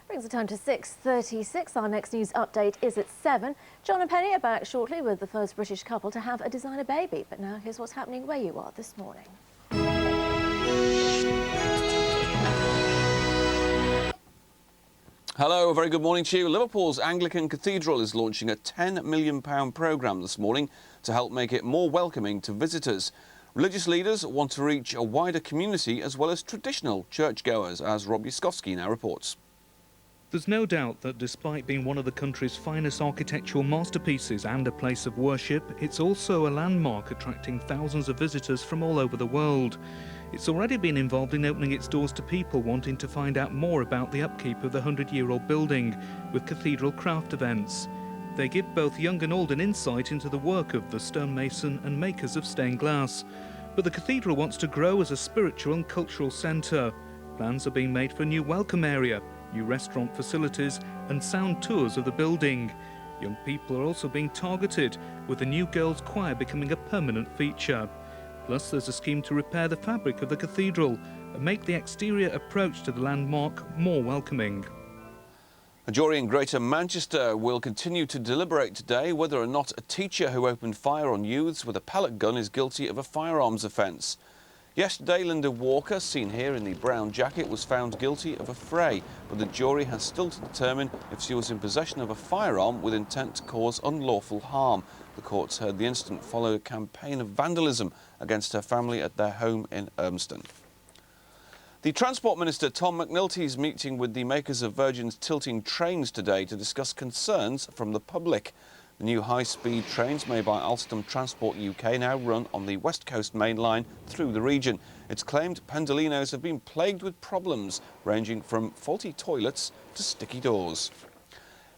Brings the time to 6:36. Our next news update is at 7. John and Penny are back shortly with the first British couple to have a designer baby. But now here's what's happening where you are this morning. Hello, a very good morning to you. Liverpool's Anglican Cathedral is launching a £10 million programme this morning to help make it more welcoming to visitors. Religious leaders want to reach a wider community as well as traditional churchgoers, as Rob Yuskowski now reports. There's no doubt that despite being one of the country's finest architectural masterpieces and a place of worship, it's also a landmark attracting thousands of visitors from all over the world. It's already been involved in opening its doors to people wanting to find out more about the upkeep of the 100-year-old building, with cathedral craft events. They give both young and old an insight into the work of the stonemason and makers of stained glass. But the cathedral wants to grow as a spiritual and cultural centre. Plans are being made for a new welcome area, new restaurant facilities and sound tours of the building. Young people are also being targeted, with the new girls' choir becoming a permanent feature. Plus, there's a scheme to repair the fabric of the cathedral and make the exterior approach to the landmark more welcoming. A jury in Greater Manchester will continue to deliberate today whether or not a teacher who opened fire on youths with a pellet gun is guilty of a firearms offence. Yesterday, Linda Walker, seen here in the brown jacket, was found guilty of a fray, but the jury has still to determine if she was in possession of a firearm with intent to cause unlawful harm. The courts heard the incident followed a campaign of vandalism against her family at their home in Urmston. The Transport Minister Tom McNulty is meeting with the makers of Virgin's tilting trains today to discuss concerns from the public. The new high-speed trains made by Alstom Transport UK now run on the West Coast main line through the region. It's claimed Pendolinos have been plagued with problems ranging from faulty toilets to sticky doors.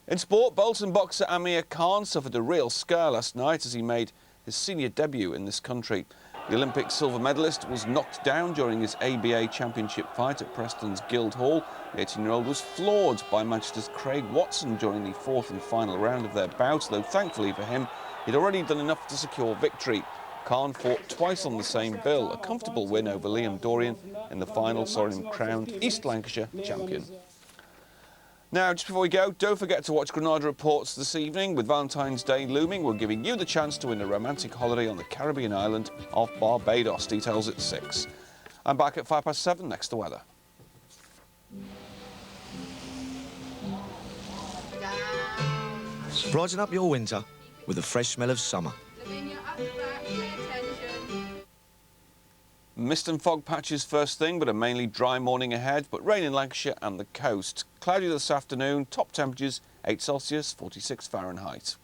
In sport, Bolton boxer Amir Khan suffered a real scare last night as he made his senior debut in this country. The Olympic silver medalist was knocked down during his ABA championship fight at Preston's Guildhall. The 18-year-old was floored by Manchester's Craig Watson during the fourth and final round of their bout, though thankfully for him, he'd already done enough to secure victory. Khan fought twice on the same bill. A comfortable win over Liam Dorian in the final saw him crowned East Lancashire champion. Now, just before we go, don't forget to watch Granada Reports this evening. With Valentine's Day looming, we're giving you the chance to win a romantic holiday on the Caribbean island of Barbados. Details at 6. I'm back at 7:05 next to weather. Brighten up your winter with the fresh smell of summer. Mist and fog patches first thing, but a mainly dry morning ahead, but rain in Lancashire and the coast. Cloudy this afternoon, top temperatures 8 Celsius, 46 Fahrenheit.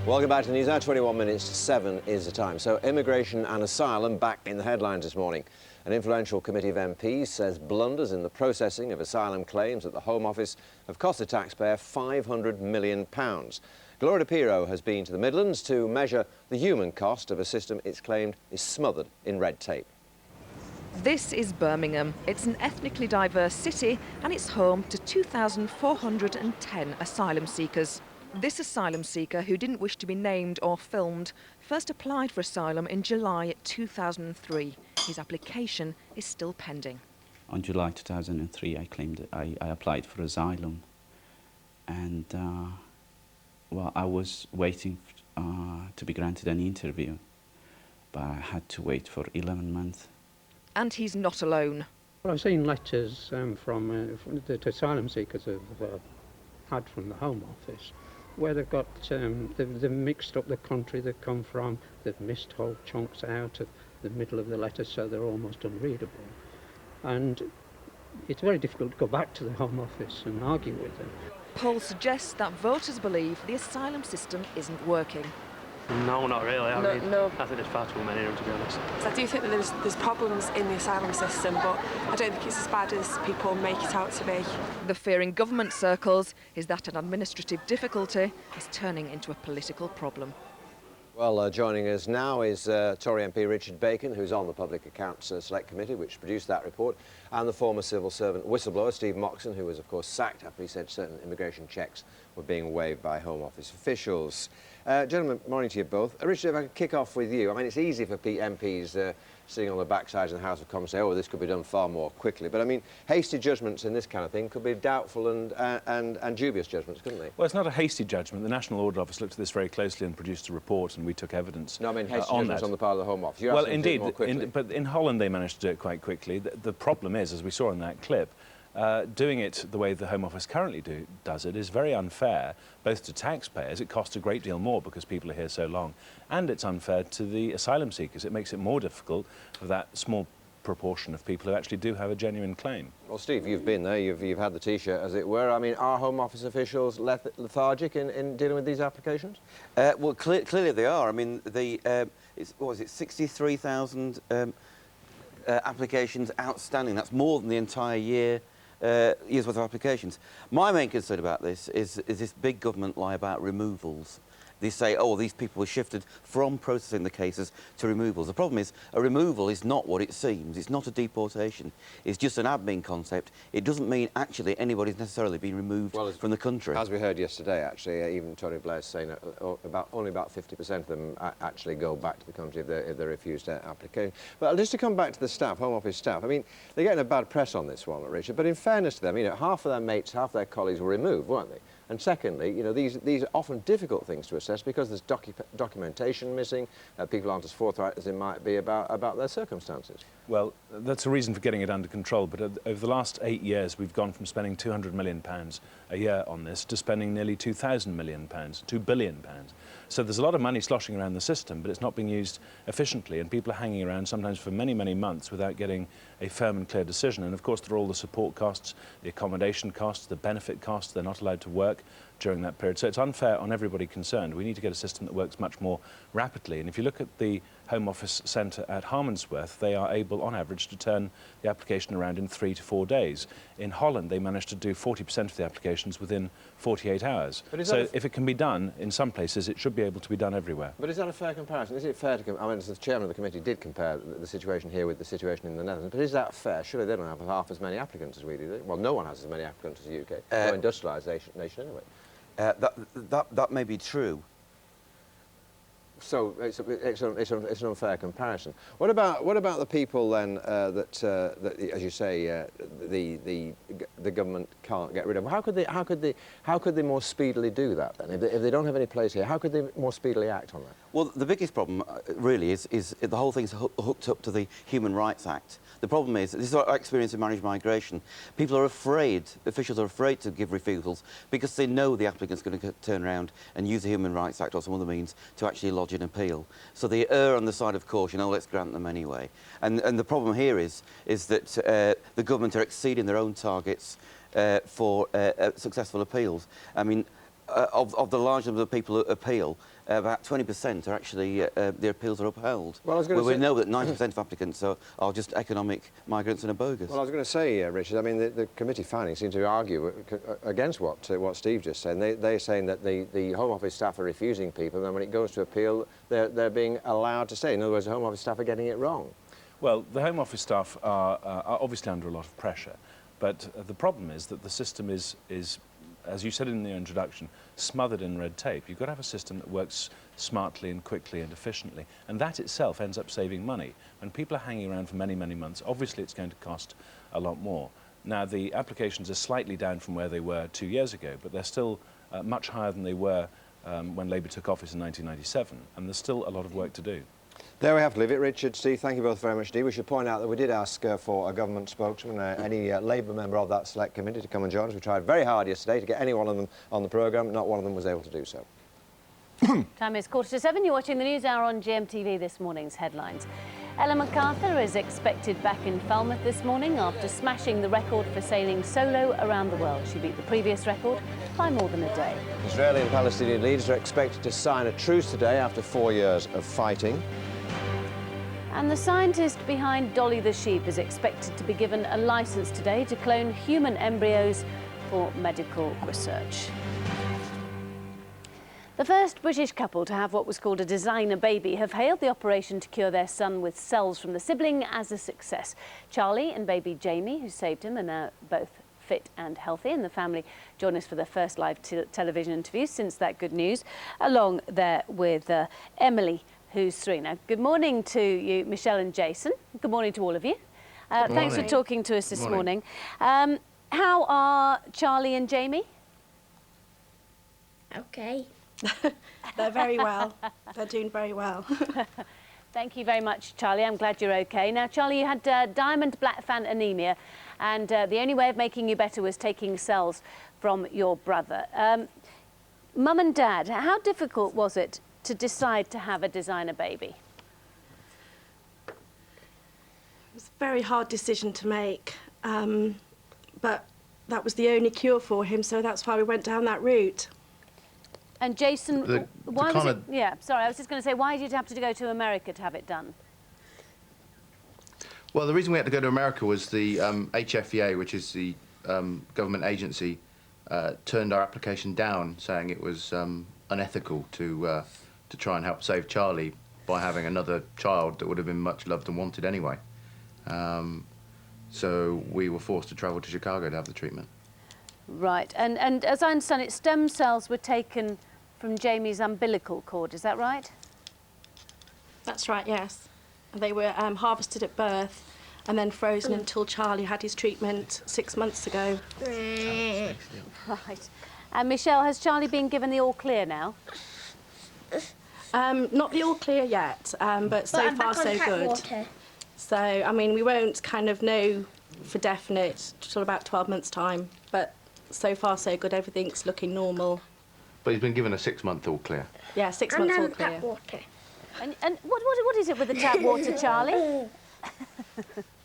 Welcome back to News Hour. 21 minutes to 7 is the time. So immigration and asylum back in the headlines this morning. An influential committee of MPs says blunders in the processing of asylum claims at the Home Office have cost the taxpayer £500 million. Gloria Piro has been to the Midlands to measure the human cost of a system it's claimed is smothered in red tape. This is Birmingham. It's an ethnically diverse city and it's home to 2,410 asylum seekers. This asylum seeker, who didn't wish to be named or filmed, first applied for asylum in July 2003. His application is still pending. On July 2003, I claimed that I applied for asylum, and well, I was waiting to be granted an interview, but I had to wait for 11 months. And he's not alone. Well, I've seen letters from the asylum seekers have had from the Home Office, where they've got they've mixed up the country they come from. They've missed whole chunks out of the middle of the letter, so they're almost unreadable. And it's very difficult to go back to the Home Office and argue with them. Polls suggest that voters believe the asylum system isn't working. No, not really. I mean, no. I think there's far too many of them, to be honest. So I do think that there's problems in the asylum system, but I don't think it's as bad as people make it out to be. The fear in government circles is that an administrative difficulty is turning into a political problem. Well, joining us now is Tory MP Richard Bacon, who's on the Public Accounts Select Committee, which produced that report, and the former civil servant whistleblower, Steve Moxon, who was, of course, sacked after he said certain immigration checks were being waived by Home Office officials. Gentlemen, morning to you both. Richard, if I could kick off with you. I mean, it's easy for MPs sitting on the backsides of the House of Commons say, oh, this could be done far more quickly. But, I mean, hasty judgments in this kind of thing could be doubtful and dubious judgments, couldn't they? Well, it's not a hasty judgment. The National Audit Office looked at this very closely and produced a report, and we took evidence No, I mean, hasty on judgments that. on the part of the Home Office. You're Well, asking to do it indeed, more quickly. but in Holland they managed to do it quite quickly. The problem is, as we saw in that clip, doing it the way the Home Office currently does it is very unfair, both to taxpayers. It costs a great deal more because people are here so long, and it's unfair to the asylum seekers. It makes it more difficult for that small proportion of people who actually do have a genuine claim. Well, Steve, you've been there, you've had the T-shirt, as it were. I mean, are Home Office officials lethargic in dealing with these applications? Well, clearly they are. I mean, what was it, 63,000 applications outstanding. That's more than the entire year's worth of applications. My main concern about this is this big government lie about removals. They say, oh, these people were shifted from processing the cases to removals. The problem is, a removal is not what it seems. It's not a deportation. It's just an admin concept. It doesn't mean actually anybody's necessarily been removed from the country. As we heard yesterday, actually, even Tony Blair's saying only about 50% of them actually go back to the country if they refuse their application. But just to come back to the staff, Home Office staff, I mean, they're getting a bad press on this one, Richard, but in fairness to them, you know, half of their mates, half their colleagues were removed, weren't they? And secondly, you know, these are often difficult things to assess because there's documentation missing, people aren't as forthright as they might be about their circumstances. Well, that's a reason for getting it under control, but over the last 8 years we've gone from spending £200 million a year on this to spending nearly £2,000 million, £2 billion. So there's a lot of money sloshing around the system, but it's not being used efficiently, and people are hanging around sometimes for many, many months without getting a firm and clear decision. And of course there are all the support costs, the accommodation costs, the benefit costs. They're not allowed to work during that period. So it's unfair on everybody concerned. We need to get a system that works much more rapidly. And if you look at the Home Office Centre at Harmondsworth, they are able, on average, to turn the application around in 3 to 4 days. In Holland, they managed to do 40% of the applications within 48 hours. So if it can be done in some places, it should be able to be done everywhere. But is that a fair comparison? Is it fair to... I mean, the chairman of the committee did compare the situation here with the situation in the Netherlands, but is that fair? Surely they don't have half as many applicants as we do. Well, no one has as many applicants as the UK. No industrialised nation anyway. That may be true. So it's an unfair comparison. What about the people then that, as you say, the government can't get rid of? How could they more speedily do that then? If they don't have any place here, how could they more speedily act on that? Well, the biggest problem really is the whole thing's hooked up to the Human Rights Act. The problem is, this is our experience in managed migration, people are afraid, officials are afraid to give refusals because they know the applicant's going to turn around and use the Human Rights Act or some other means to actually lodge an appeal. So they err on the side of caution, oh, let's grant them anyway. And the problem here is that the government are exceeding their own targets for successful appeals. I mean, of the large number of people who appeal, about 20% are actually, their appeals are upheld. Well, I was going to say... we know that 90% of applicants are just economic migrants and are bogus. Well, I was going to say, Richard, I mean, the committee findings seem to argue against what Steve just said. They're saying that the Home Office staff are refusing people, and then when it goes to appeal, they're being allowed to stay. In other words, the Home Office staff are getting it wrong. Well, the Home Office staff are obviously under a lot of pressure, but the problem is that the system is, as you said in the introduction, smothered in red tape. You've got to have a system that works smartly and quickly and efficiently, and that itself ends up saving money. When people are hanging around for many, many months, obviously it's going to cost a lot more. Now, the applications are slightly down from where they were 2 years ago, but they're still much higher than they were when Labour took office in 1997, and there's still a lot of work to do. There we have to leave it. Richard, Steve, thank you both very much indeed. We should point out that we did ask for a government spokesman, any Labour member of that select committee to come and join us. We tried very hard yesterday to get any one of them on the programme. Not one of them was able to do so. Time is 6:45. You're watching the News Hour on GMTV. This morning's headlines. Ellen MacArthur is expected back in Falmouth this morning after smashing the record for sailing solo around the world. She beat the previous record by more than a day. Israeli and Palestinian leaders are expected to sign a truce today after 4 years of fighting. And the scientist behind Dolly the sheep is expected to be given a licence today to clone human embryos for medical research. The first British couple to have what was called a designer baby have hailed the operation to cure their son with cells from the sibling as a success. Charlie and baby Jamie, who saved him, are now both fit and healthy, and the family join us for their first live television interview since that good news, along there with Emily, who's 3 now. Good morning to you, Michelle and Jason. Good morning to all of you. Thanks for talking to us this morning. How are Charlie and Jamie? Okay. They're very well. They're doing very well. Thank you very much, Charlie. I'm glad you're okay. Now, Charlie, you had diamond blackfan anemia, and the only way of making you better was taking cells from your brother. Mum and Dad, how difficult was it to decide to have a designer baby? It was a very hard decision to make, but that was the only cure for him, so that's why we went down that route. And Jason, why was it? Yeah, sorry, I was just going to say, why did you have to go to America to have it done? Well, the reason we had to go to America was the HFEA, which is the government agency, turned our application down, saying it was unethical to try and help save Charlie by having another child that would have been much loved and wanted anyway. So we were forced to travel to Chicago to have the treatment. Right, and as I understand it, stem cells were taken from Jamie's umbilical cord, is that right? That's right, yes. They were harvested at birth and then frozen until Charlie had his treatment 6 months ago. Right. And Michelle, has Charlie been given the all clear now? Not the all clear yet, but so far so good. Water. So, I mean, we won't kind of know for definite till about 12 months' time, but so far so good, everything's looking normal. But he's been given a 6-month all clear. Yeah, 6 months all clear. Tap water. And what is it with the tap water, Charlie?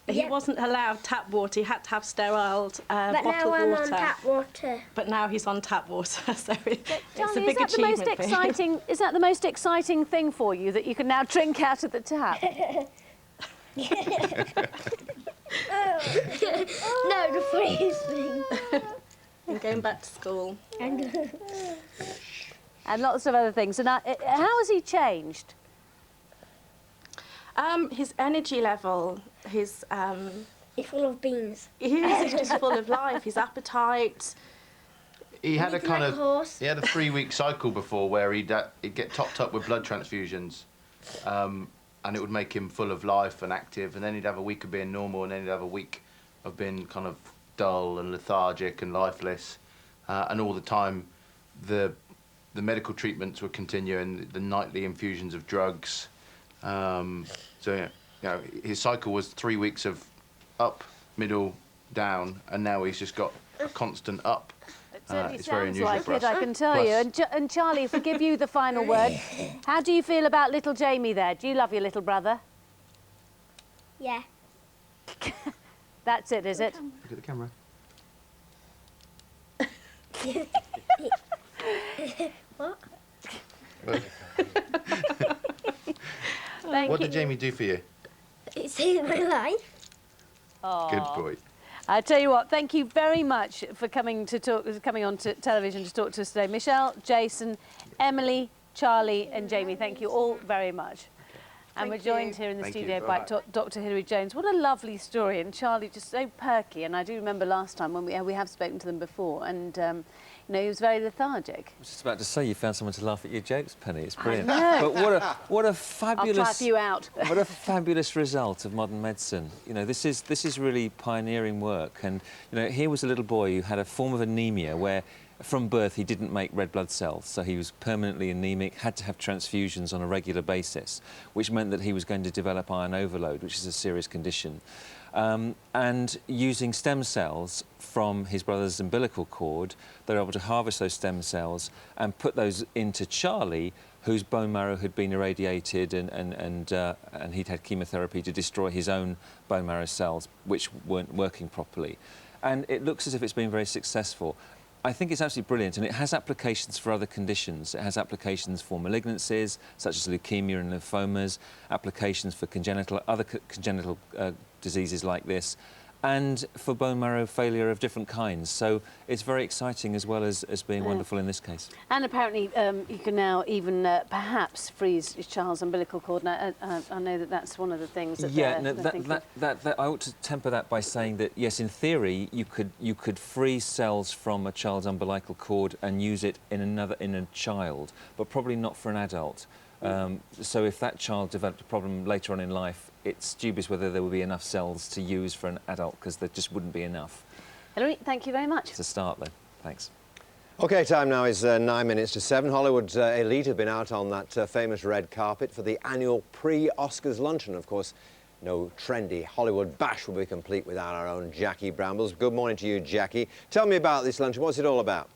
He wasn't allowed tap water, he had to have sterile bottled water. But now I'm on tap water. But now he's on tap water, so it's a big achievement for him. Is that the most exciting thing for you, that you can now drink out of the tap? No, the freezing. And going back to school. And lots of other things. And how has he changed? His energy level, his... He's full of beans. He's just full of life, his appetite. He had a kind of... He had a 3-week cycle before where he'd get topped up with blood transfusions. And it would make him full of life and active, and then he'd have a week of being normal, and then he'd have a week of being kind of dull and lethargic and lifeless. And all the time, the medical treatments were continuing, the nightly infusions of drugs. So, you know, his cycle was 3 weeks of up, middle, down, and now he's just got a constant up. It sounds like it, I can tell you. And Charlie, if we give you the final word, how do you feel about little Jamie there? Do you love your little brother? Yeah. That's it, is it? Look at the camera. What? What did Jamie do for you? It saved my life. Aww. Good boy. I tell you what, thank you very much for coming on to television to talk to us today. Michelle, Jason, Emily, Charlie and Jamie, thank you all very much. And we're joined here in the studio by Dr. Hilary Jones. What a lovely story, and Charlie just so perky. And I do remember last time when we have spoken to them before, and you know, he was very lethargic. I was just about to say you found someone to laugh at your jokes, Penny. It's brilliant. I know. But what a fabulous. I'll clap you out. What a fabulous result of modern medicine. You know, this is really pioneering work. And you know, here was a little boy who had a form of anemia where, from birth, he didn't make red blood cells, so he was permanently anemic, had to have transfusions on a regular basis, which meant that he was going to develop iron overload, which is a serious condition. And using stem cells from his brother's umbilical cord, they were able to harvest those stem cells and put those into Charlie, whose bone marrow had been irradiated and he'd had chemotherapy to destroy his own bone marrow cells, which weren't working properly. And it looks as if it's been very successful. I think it's absolutely brilliant, and it has applications for other conditions. It has applications for malignancies, such as leukemia and lymphomas, applications for other congenital diseases like this, and for bone marrow failure of different kinds. So it's very exciting as well as being wonderful in this case. And apparently you can now even perhaps freeze your child's umbilical cord. And I know that that's one of the things that I ought to temper that by saying that, yes, in theory, you could freeze cells from a child's umbilical cord and use it in a child, but probably not for an adult. So if that child developed a problem later on in life, it's dubious whether there would be enough cells to use for an adult, because there just wouldn't be enough. Hilary, thank you very much. It's a start, though. Thanks. OK, time now is 9 minutes to 7. Hollywood's elite have been out on that famous red carpet for the annual pre-Oscars luncheon. Of course, no trendy Hollywood bash will be complete without our own Jackie Brambles. Good morning to you, Jackie. Tell me about this luncheon. What's it all about?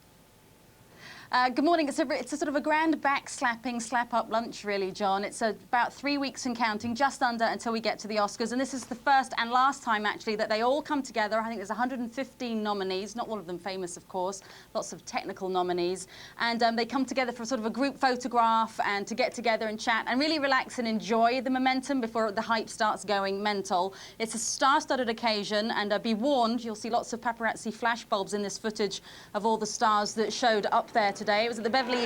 Good morning. It's a sort of a grand back-slapping, slap-up lunch, really, John. It's about 3 weeks and counting, just under, until we get to the Oscars. And this is the first and last time, actually, that they all come together. I think there's 115 nominees, not all of them famous, of course, lots of technical nominees. And they come together for sort of a group photograph and to get together and chat and really relax and enjoy the momentum before the hype starts going mental. It's a star-studded occasion, and be warned, you'll see lots of paparazzi flashbulbs in this footage of all the stars that showed up there today. It was at the Beverly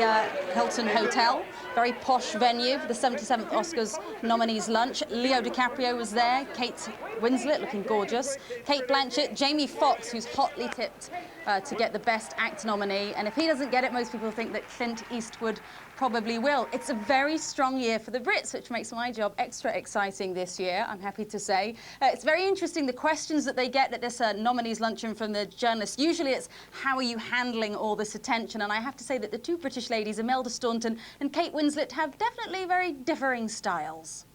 Hilton Hotel, very posh venue for the 77th Oscars nominees lunch. Leo DiCaprio was there, Kate Winslet, looking gorgeous, Kate Blanchett, Jamie Foxx, who's hotly tipped to get the Best Actor nominee. And if he doesn't get it, most people think that Clint Eastwood probably will. It's a very strong year for the Brits, which makes my job extra exciting this year, I'm happy to say. It's very interesting, the questions that they get at this nominees luncheon from the journalists. Usually it's, how are you handling all this attention? And I have to say that the two British ladies, Imelda Staunton and Kate Winslet, have definitely very differing styles.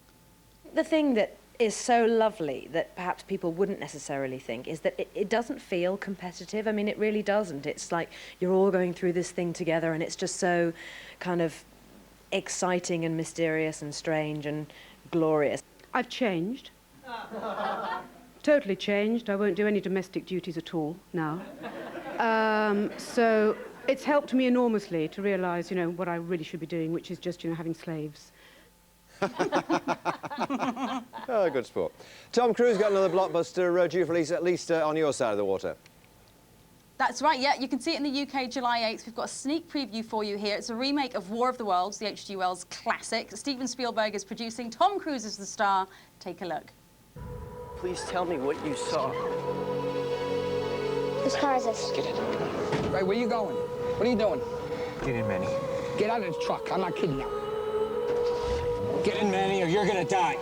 The thing that is so lovely that perhaps people wouldn't necessarily think is that it doesn't feel competitive. I mean, it really doesn't. It's like you're all going through this thing together, and it's just so kind of exciting and mysterious and strange and glorious. I've changed. Totally changed. I won't do any domestic duties at all now. So it's helped me enormously to realise, you know, what I really should be doing, which is just, you know, having slaves. Oh, good sport. Tom Cruise got another blockbuster due for release, at least on your side of the water. That's right, yeah, you can see it in the UK July 8th. We've got a sneak preview for you here. It's a remake of War of the Worlds, the H.G. Wells classic. Steven Spielberg is producing. Tom Cruise is the star. Take a look. Please tell me what you saw. Whose car is this? Get in. Right, where you going? What are you doing? Get in, Manny. Get out of the truck. I'm not kidding you. Get in, Manny, or you're gonna die.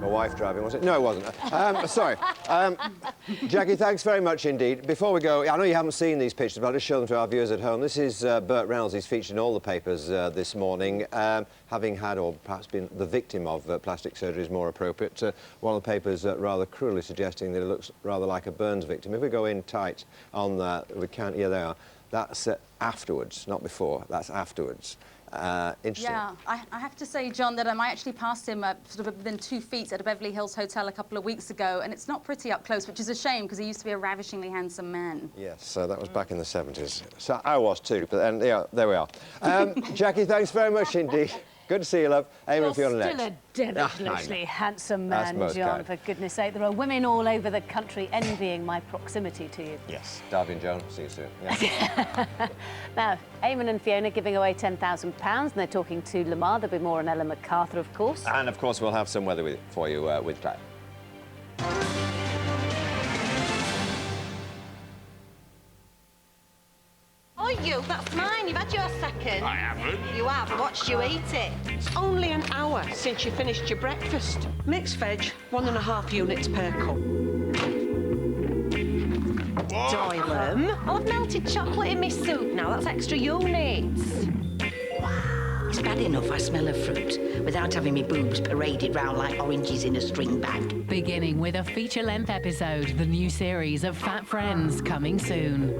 My wife driving, was it? No, it wasn't. Sorry. Jackie, thanks very much indeed. Before we go, I know you haven't seen these pictures, but I'll just show them to our viewers at home. This is Burt Reynolds. He's featured in all the papers this morning, having had, or perhaps been the victim of plastic surgery is more appropriate. One of the papers rather cruelly suggesting that it looks rather like a burns victim. If we go in tight on that, we can't, yeah, they are. That's afterwards, not before, that's afterwards. interesting. Yeah, I have to say, John, that I actually passed him sort of within 2 feet at a Beverly Hills hotel a couple of weeks ago, and it's not pretty up close, which is a shame because he used to be a ravishingly handsome man. Yes, so that was back in the 70s. So I was too, but then, yeah, there we are. Jackie, thanks very much indeed. Good to see you, love. Amy and Fiona next. Still a deliciously handsome man, most John, kind. for goodness sake. There are women all over the country envying my proximity to you. Yes. Darby and Joan, see you soon. Yeah. Now, Eamon and Fiona giving away £10,000, and they're talking to Lamar. There'll be more on Ellen MacArthur, of course. And, of course, we'll have some weather for you with Claire. Oh, you, that's mine. You've had your second. I haven't. You have. I watched you eat it. It's only an hour since you finished your breakfast. Mixed veg, 1.5 units per cup. Doylem. I'll have melted chocolate in my soup now. That's extra units. It's bad enough I smell of fruit without having me boobs paraded round like oranges in a string bag. Beginning with a feature-length episode, the new series of Fat Friends coming soon.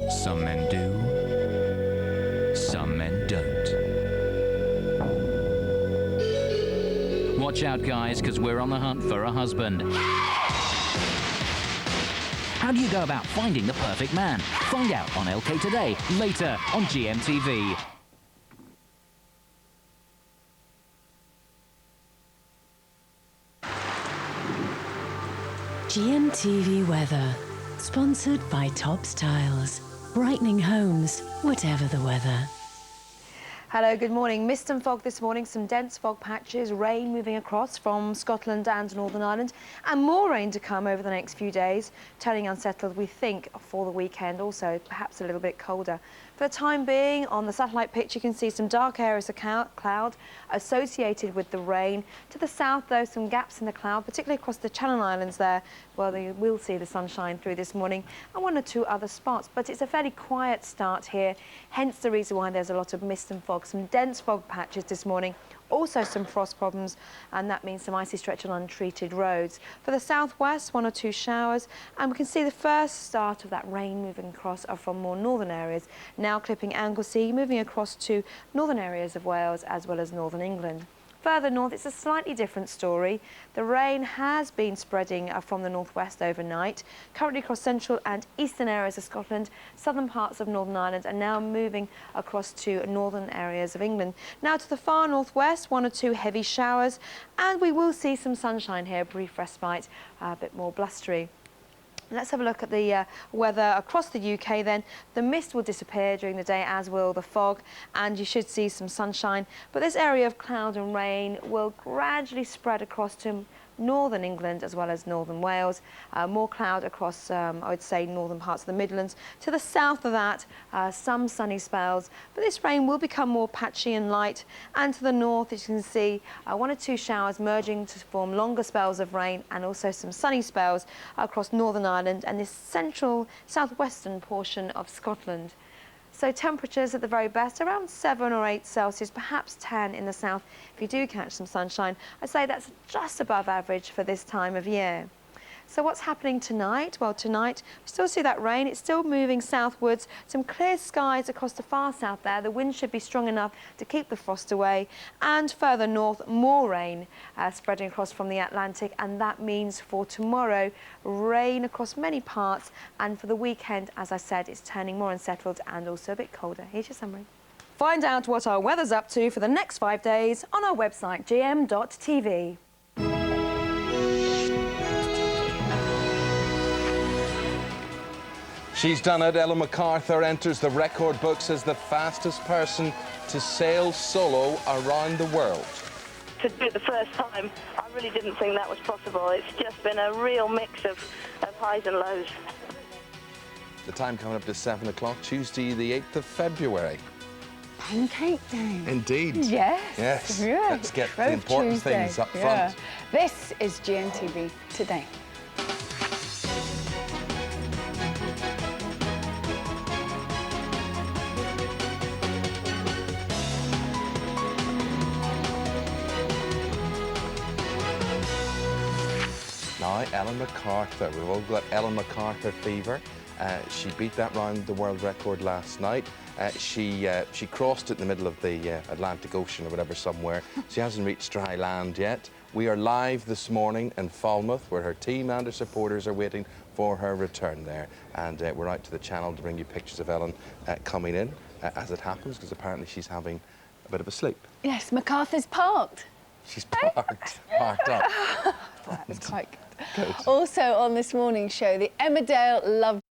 Some men do, some men don't. Watch out, guys, because we're on the hunt for a husband. How do you go about finding the perfect man? Find out on LK Today, later on GMTV. GMTV weather, sponsored by Tops Tiles. Brightening homes, whatever the weather. Hello, good morning. Mist and fog this morning, some dense fog patches, rain moving across from Scotland and Northern Ireland, and more rain to come over the next few days, turning unsettled, we think, for the weekend, also perhaps a little bit colder. For the time being, on the satellite picture, you can see some dark areas of cloud associated with the rain. To the south, though, some gaps in the cloud, particularly across the Channel Islands there, where you will see the sunshine through this morning, and 1 or 2 other spots. But it's a fairly quiet start here, hence the reason why there's a lot of mist and fog. Some dense fog patches this morning, also some frost problems, and that means some icy stretch on untreated roads. For the southwest, 1 or 2 showers, and we can see the first start of that rain moving across from more northern areas, now clipping Anglesey, moving across to northern areas of Wales as well as northern England. Further north, it's a slightly different story. The rain has been spreading from the northwest overnight, currently across central and eastern areas of Scotland, southern parts of Northern Ireland, and now moving across to northern areas of England. Now to the far northwest, 1 or 2 heavy showers, and we will see some sunshine here, brief respite, a bit more blustery. Let's have a look at the weather across the UK then. The mist will disappear during the day, as will the fog, and you should see some sunshine. But this area of cloud and rain will gradually spread across to northern England as well as northern Wales. More cloud across, I would say, northern parts of the Midlands. To the south of that, some sunny spells, but this rain will become more patchy and light. And to the north, as you can see, 1 or 2 showers merging to form longer spells of rain, and also some sunny spells across Northern Ireland and this central southwestern portion of Scotland. So temperatures at the very best, around 7 or 8 Celsius, perhaps 10 in the south. If you do catch some sunshine, I'd say that's just above average for this time of year. So what's happening tonight? Well, tonight we still see that rain. It's still moving southwards. Some clear skies across the far south there. The wind should be strong enough to keep the frost away. And further north, more rain spreading across from the Atlantic. And that means for tomorrow, rain across many parts. And for the weekend, as I said, it's turning more unsettled and also a bit colder. Here's your summary. Find out what our weather's up to for the next 5 days on our website, gm.tv. She's done it. Ellen MacArthur enters the record books as the fastest person to sail solo around the world. To do it the first time, I really didn't think that was possible. It's just been a real mix of highs and lows. The time coming up to 7 o'clock, Tuesday the 8th of February. Pancake Day. Indeed. Yes. Yes. Yeah. Let's get Shrove the important Tuesday. things up Yeah. front. This is GMTV Today. Now, Ellen MacArthur. We've all got Ellen MacArthur fever. She beat that round the world record last night. She crossed it in the middle of the Atlantic Ocean or whatever somewhere. She hasn't reached dry land yet. We are live this morning in Falmouth, where her team and her supporters are waiting for her return there. And we're out to the channel to bring you pictures of Ellen coming in as it happens, because apparently she's having a bit of a sleep. Yes, MacArthur's parked. She's parked up. That was quite Good. Also on this morning's show, the Emmerdale Love